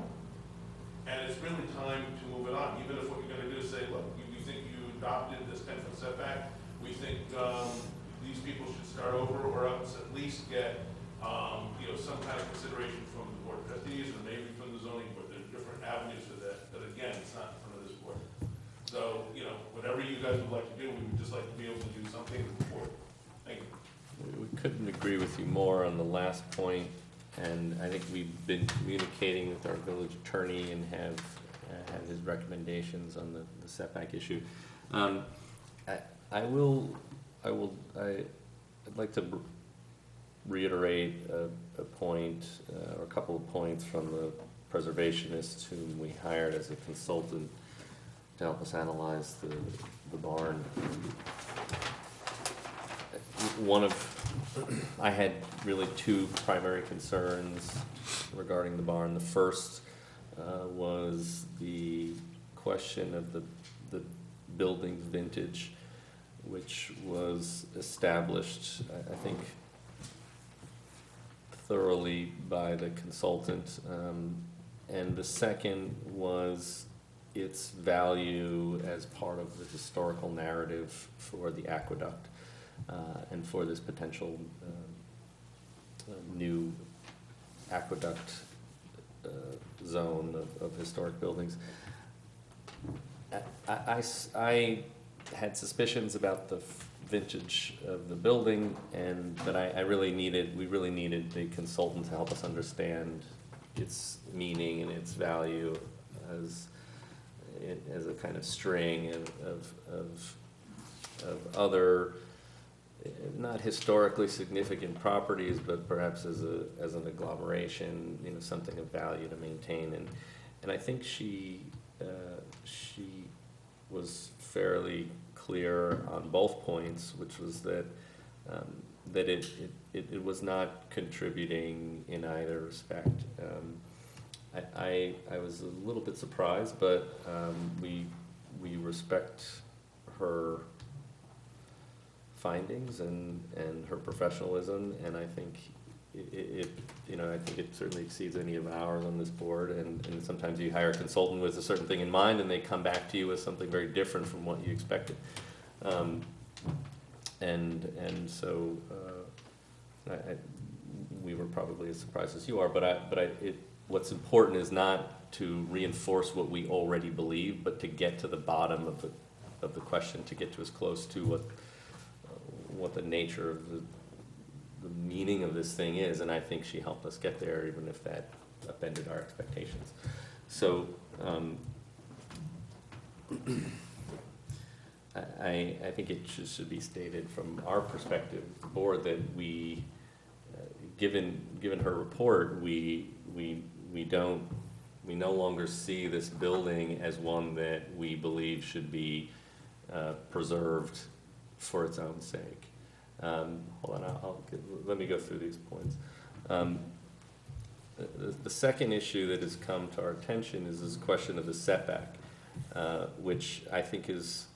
And it's really time to move it on, even if what you're going to do is say, look, we think you adopted this 10-foot setback. We think these people should start over, or else at least get you know, some kind of consideration from the Board of Trustees, or maybe from the zoning board. There's different avenues for that, but again, it's not in front of this board. So, you know, whatever you guys would like to do, we would just like to be able to do something before. Thank you. We couldn't agree with you more on the last point, and I think we've been communicating with our village attorney and have had his recommendations on the setback issue. I'd like to reiterate a point or a couple of points from the preservationist whom we hired as a consultant to help us analyze the barn. I had really two primary concerns regarding the barn. The first was the question of the building's vintage, which was established, I think, thoroughly by the consultant. And the second was its value as part of the historical narrative for the aqueduct and for this potential new aqueduct zone of historic buildings. I had suspicions about the vintage of the building, but we really needed the consultant to help us understand its meaning and its value as a kind of string of other, not historically significant properties, but perhaps as an agglomeration, you know, something of value to maintain. And I think she was fairly clear on both points, which was that it was not contributing in either respect. I was a little bit surprised, but we respect her findings and her professionalism, and I think I think it certainly exceeds any of ours on this board. And sometimes you hire a consultant with a certain thing in mind, and they come back to you with something very different from what you expected. So we were probably as surprised as you are. What's important is not to reinforce what we already believe, but to get to the bottom of the question, to get to as close to what the nature of the meaning of this thing is. And I think she helped us get there, even if that upended our expectations. So I think it should be stated from our perspective, the board, that we, given her report, we no longer see this building as one that we believe should be preserved for its own sake. Hold on, let me go through these points. The second issue that has come to our attention is this question of the setback, which I think is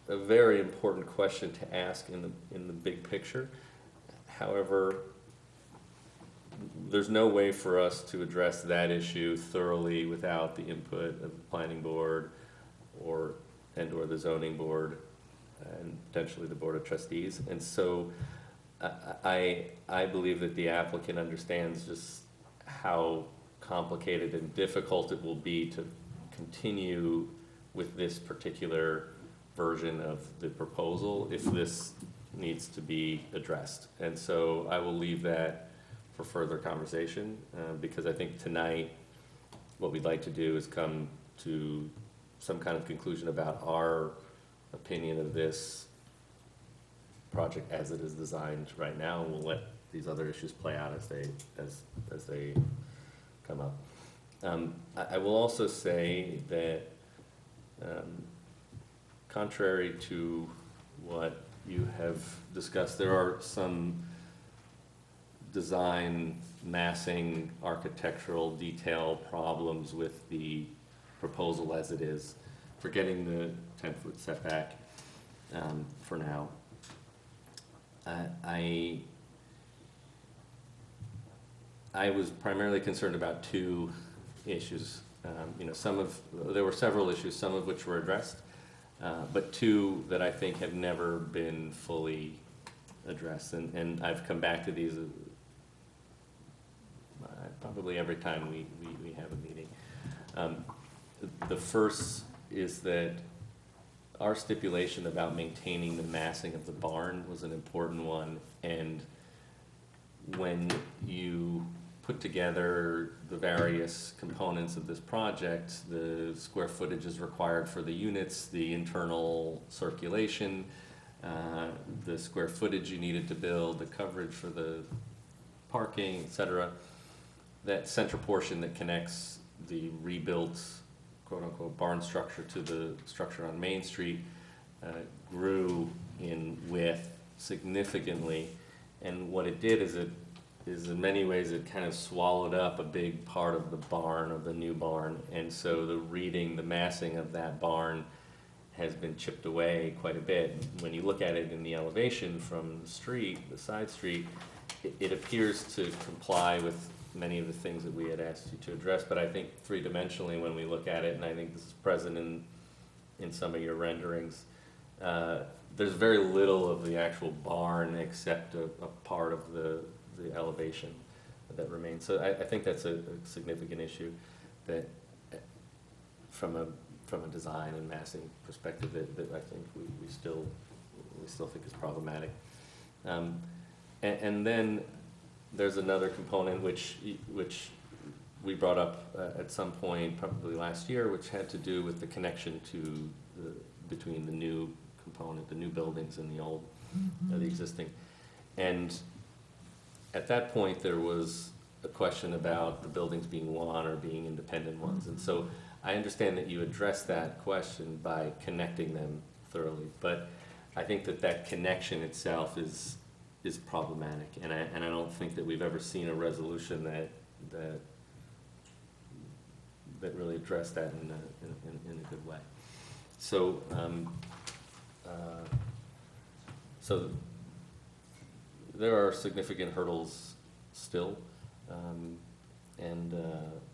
a very important question to ask in the big picture. However, there's no way for us to address that issue thoroughly without the input of the planning board or the zoning board and potentially the board of trustees. And so I believe that the applicant understands just how complicated and difficult it will be to continue with this particular version of the proposal if this needs to be addressed. And so I will leave that for further conversation, because I think tonight what we'd like to do is come to some kind of conclusion about our opinion of this project as it is designed right now, and we'll let these other issues play out as they come up. I will also say that contrary to what you have discussed, there are some design, massing, architectural detail problems with the proposal as it is, forgetting the 10-foot setback for now. I was primarily concerned about two issues. There were several issues, some of which were addressed, but two that I think have never been fully addressed. And I've come back to these probably every time we have a meeting. The first is that our stipulation about maintaining the massing of the barn was an important one, and when you put together the various components of this project, the square footage is required for the units, the internal circulation, the square footage you needed to build, the coverage for the parking, etc. That center portion that connects the rebuilt quote-unquote barn structure to the structure on Main Street grew in width significantly, and what it did is in many ways it kind of swallowed up a big part of the barn, of the new barn, and so the massing of that barn has been chipped away quite a bit. When you look at it in the elevation from the street, the side street, it appears to comply with many of the things that we had asked you to address, but I think three-dimensionally when we look at it, and I think this is present in some of your renderings, there's very little of the actual barn except a part of the elevation that remains. So I think that's a significant issue that from a design and massing perspective that I think we still think is problematic. And then there's another component which we brought up at some point, probably last year, which had to do with the connection between the new component, the new buildings and the old, the existing. And at that point, there was a question about the buildings being one or being independent ones. And so I understand that you addressed that question by connecting them thoroughly, but I think that connection itself is problematic, and I don't think that we've ever seen a resolution that really addressed that in a good way. So so there are significant hurdles still, and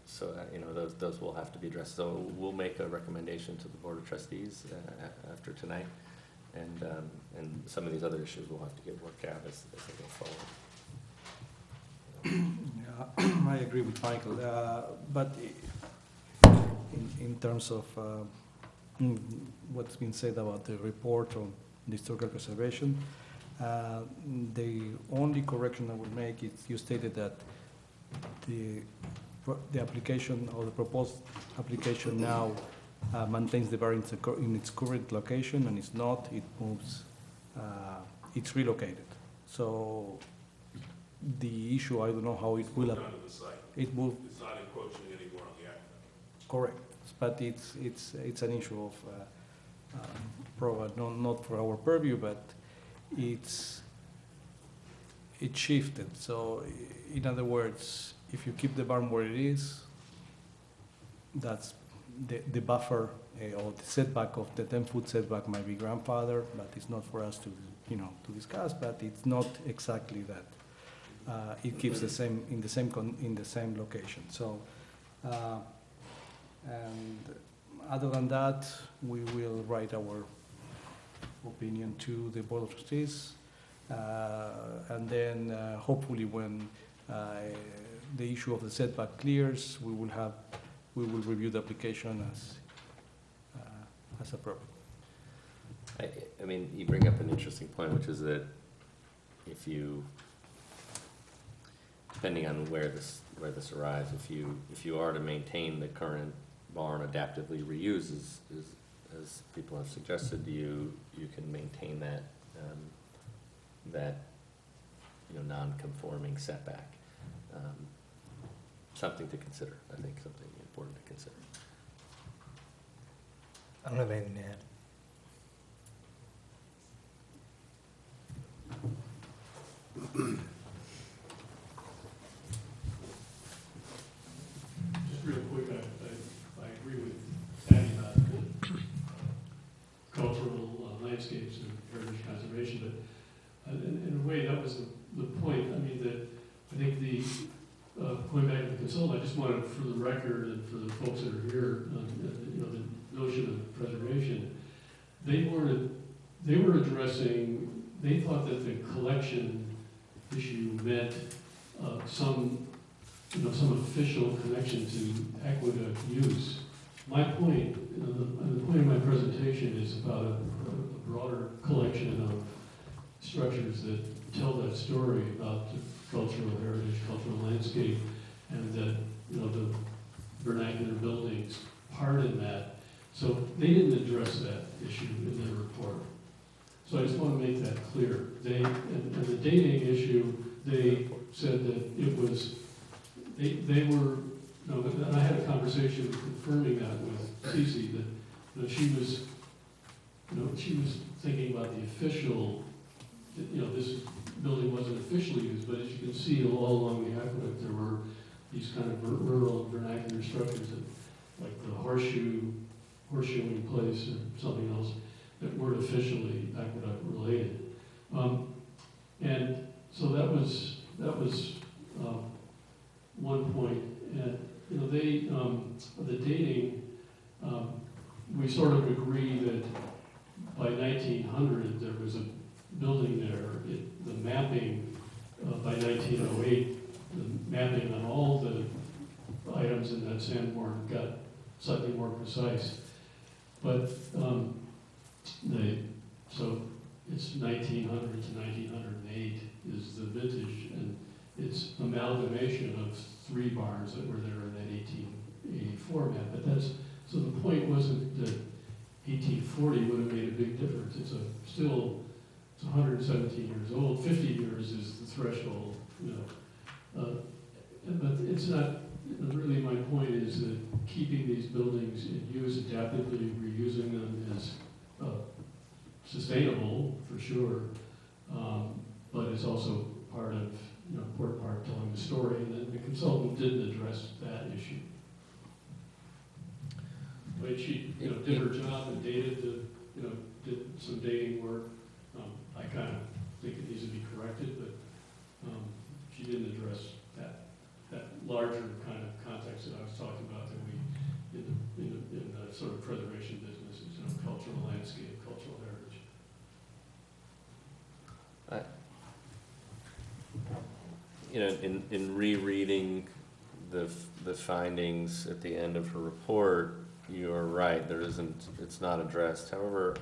so those will have to be addressed. So we'll make a recommendation to the Board of Trustees after tonight. And some of these other issues will have to get worked out as they go forward. Yeah, I agree with Michael, but in terms of what's been said about the report on the historical preservation, the only correction I would make is you stated that the application or the proposed application now maintains the barn in its current location, and it's not, it moves, it's relocated. So the issue, I don't know how it will, it moved. It's not encroaching anymore on the aquifer. Correct, but it's an issue of probably not for our purview, but it shifted. So in other words, if you keep the barn where it is, that's the buffer or the setback of the 10-foot setback might be grandfather, but it's not for us to, to discuss, but it's not exactly that. It keeps the same, in the same location. So, and other than that, we will write our opinion to the Board of Trustees. And then hopefully when the issue of the setback clears, we will review the application as appropriate. I mean, you bring up an interesting point, which is that if you, depending on where this arrives, if you are to maintain the current barn adaptively reused, as people have suggested, you can maintain that non-conforming setback. Something to consider, I think, something important to consider. I don't have anything to add. Just real quick, I agree with Patty about cultural landscapes and heritage conservation, but in a way that was the point. I mean, that I think going back to the consultant, I just wanted, for the record and for the folks that are here, the notion of preservation, they were addressing, they thought that the collection issue meant some official connection to aqueduct use. My point, the point of my presentation is about a broader collection of structures that tell that story about the cultural heritage, cultural landscape, and that, the vernacular buildings part in that. So they didn't address that issue in their report. So I just want to make that clear. And the dating issue, they said that it was, they were, and I had a conversation confirming that with Cece, that she was, she was thinking about the official, this building wasn't officially used, but as you can see all along the aqueduct, there were these kind of rural vernacular structures, like the horseshoeing place or something else, that weren't officially aqueduct related. And so that was one point. And the dating, we sort of agree that by 1900 there was a building there. The mapping by 1908, the mapping on all the items in that Sanborn got slightly more precise. But so it's 1900 to 1908 is the vintage, and it's amalgamation of 3 barns that were there in that 1884 map. But so the point wasn't that 1840 would have made a big difference. It's still 117 years old. 50 years is the threshold, but it's not. Really, my point is that keeping these buildings in use, adaptively reusing them, is sustainable for sure, but it's also part of, important part of telling the story. And the consultant didn't address that issue. But she, did her job and dated did some dating work. I kind of think it needs to be corrected, but she didn't address that larger kind of context that I was talking about, that we, in the sort of preservation business, is, cultural landscape, cultural heritage. In rereading the findings at the end of her report, you're right, it's not addressed. However,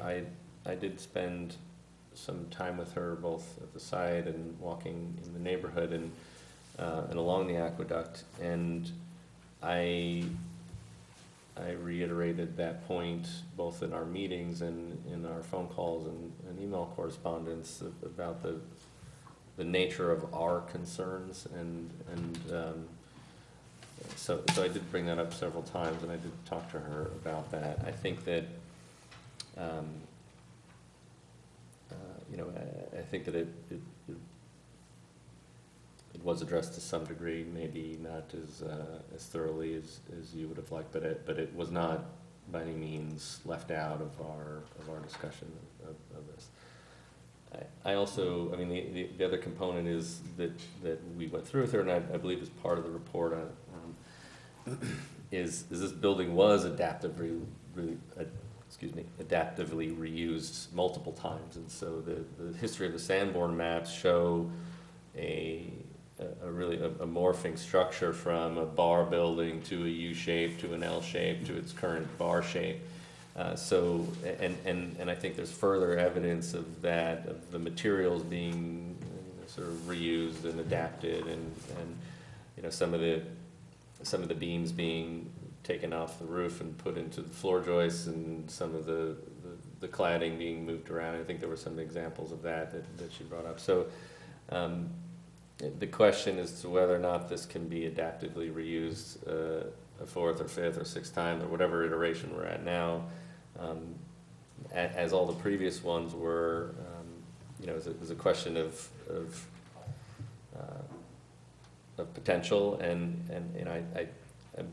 I did spend some time with her both at the site and walking in the neighborhood and along the aqueduct, and I reiterated that point both in our meetings and in our phone calls and email correspondence about the nature of our concerns, and so I did bring that up several times, and I did talk to her about that. I think that I think that it was addressed to some degree, maybe not as thoroughly as you would have liked, but it was not by any means left out of our discussion of this. I also, I mean, the other component is that we went through with her, and I believe is part of the report, is this building was adaptively reused multiple times, and so the history of the Sanborn maps show a morphing structure from a bar building to a U shape to an L shape to its current bar shape. So I think there's further evidence of that, of the materials being sort of reused and adapted, and you know, some of the beams being taken off the roof and put into the floor joists, and some of the cladding being moved around. I think there were some examples of that she brought up. So the question as to whether or not this can be adaptively reused a fourth or fifth or sixth time, or whatever iteration we're at now, as all the previous ones were, you know, is a question of potential, and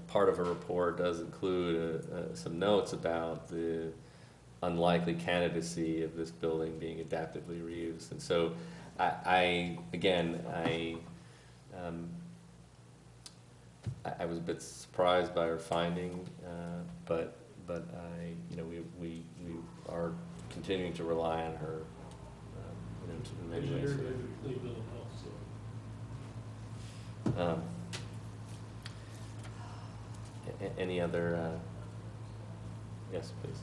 part of her report does include some notes about the unlikely candidacy of this building being adaptively reused. And so I was a bit surprised by her finding, but you know, we are continuing to rely on her, you know, in many ways. Any other, yes, please.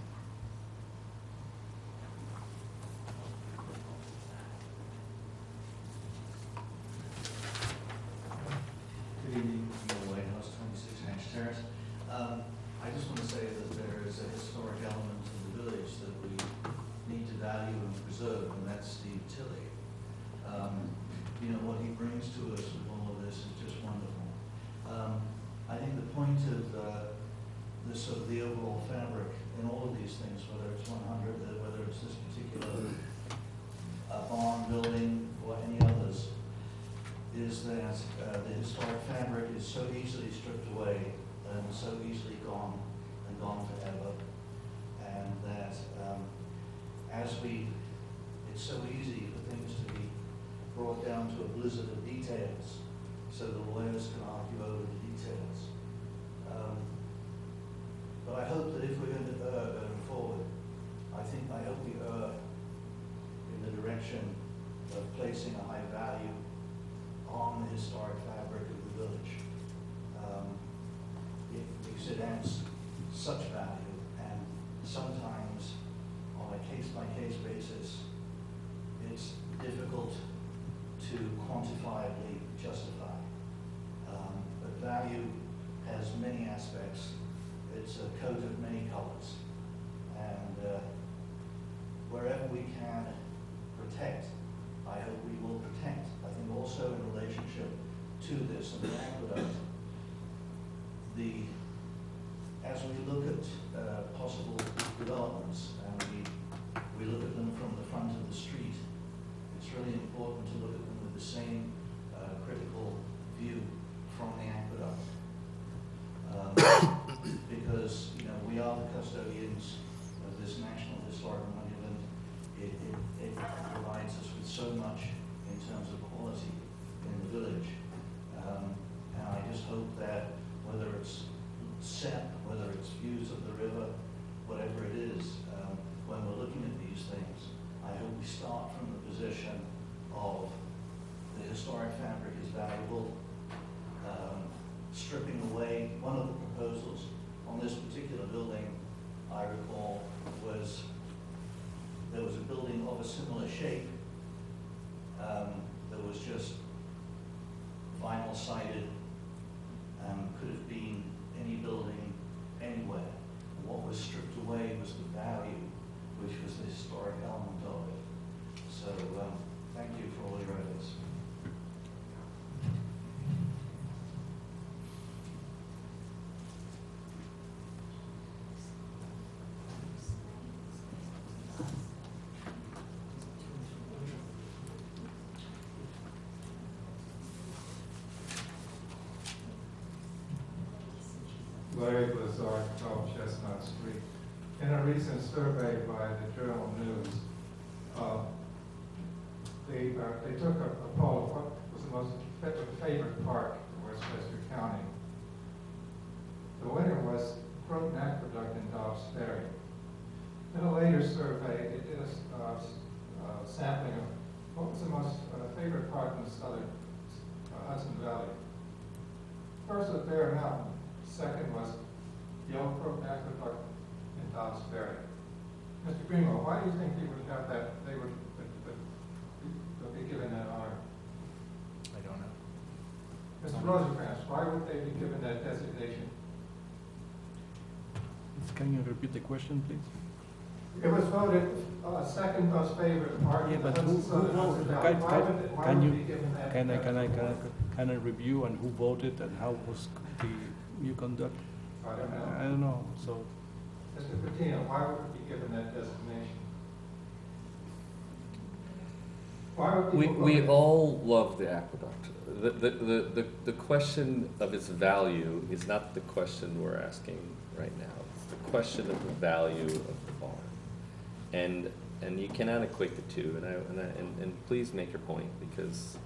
Good evening, Neil Whitehouse, 26 Ranch Terrace. I just want to say that there is a historic element to the village that we need to value and preserve, and that's Steve Tilley. You know, what he brings to us with all of this is just wonderful. I think the point of the sort of the overall fabric in all of these things, whether it's 100, whether it's this particular barn building or any others, is that the historic fabric is so easily stripped away and so easily gone and gone forever, and that it's so easy for things to be brought down to a blizzard of details, so the lawyers can argue over the details. But I hope that if we're going to err going forward, I hope we err in the direction of placing a high value on the historic fabric of the village. Because it adds such value, and sometimes on a case-by-case basis, it's difficult to quantifiably justify. But value has many aspects. It's a coat of many colors. And wherever we can protect, I hope we will protect. I think also in relationship to this and the aqueduct, as we look at possible developments and we look at them from the front of the street, it's really important to look at them with the same critical view from the aqueduct. Because, you know, we are the custodians of this National Historic Monument. It provides us with so much in terms of quality in the village. And I just hope that whether it's SEP, whether it's views of the river, whatever it is, when we're looking at these things, I hope we start from the position of the historic fabric is valuable, stripping away. One of the proposals on this particular building, I recall, was there was a building of a similar shape that was just vinyl sided, could have been any building anywhere. What was stripped away was the value, which was the historic element of it. So thank you for all your efforts. Larry Blizzard, 12 Chestnut Street. In a recent survey by the Journal News, they took a poll of what was the most favorite park in Westchester County. The winner was Croton Aqueduct in Dobbs Ferry. In a later survey, they did a sampling of what was the most favorite park in the southern Hudson Valley. First was Bear Mountain. Second was the old Croton Aqueduct in Dobbs Ferry. Mr. Greenwell, why do you think they would have that, they would be given that honor? I don't know. Mr. Rosencrantz, why would they be given that designation? Can you repeat the question, please? It was voted second most favorite park in the Hudson Valley. Why would they be given that? Can I review and who voted and how was the new conduct? I don't know. I don't know, so. Mr. Patino, why would it be given that designation? Why would people We vote? all love the aqueduct. The question of its value is not the question we're asking right now. It's the question of the value of the barn. And you cannot equate the two, and please make your point, because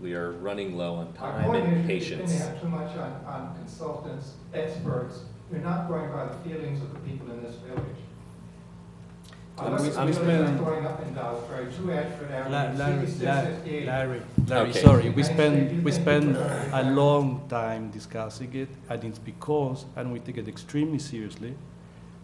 we are running low on time and patience. You're depending too much on consultants, experts. You're not going by the feelings of the people in this village. Going up in Dowsbury, 2 Ashford Avenue, 6668. Larry, Okay. sorry, we spend a long time discussing it, and it's because, and we take it extremely seriously,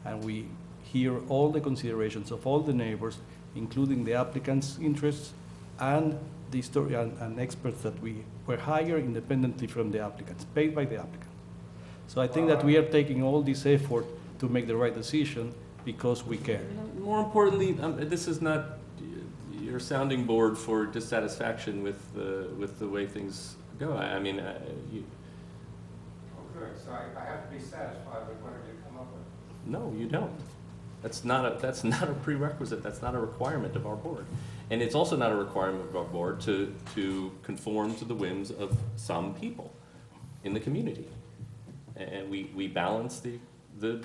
and we hear all the considerations of all the neighbors, including the applicant's interests and the historian and experts that we were hired independently from the applicants, paid by the applicant. So I think that we are taking all this effort to make the right decision because we care. More importantly, this is not your sounding board for dissatisfaction with the way things go. I mean, you. Oh, good. So I have to be satisfied with whatever you come up with. No, you don't. That's not a prerequisite. That's not a requirement of our board. And it's also not a requirement of our board to conform to the whims of some people in the community. And we balance the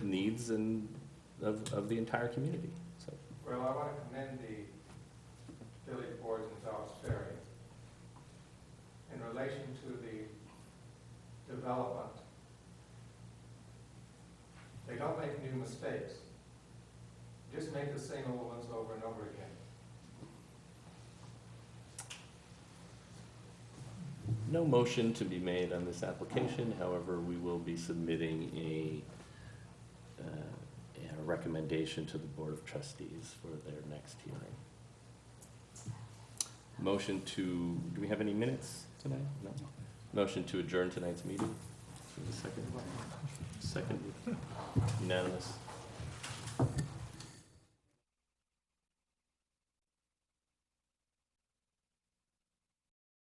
needs of the entire community. So. Well, I want to commend the village boards in Dobbs Ferry in relation to the development. They don't make new mistakes. Just make the same old ones over and over again. No motion to be made on this application. However, we will be submitting a recommendation to the Board of Trustees for their next hearing. Motion to, do we have any minutes tonight? No. Motion to adjourn tonight's meeting. Second. Unanimous.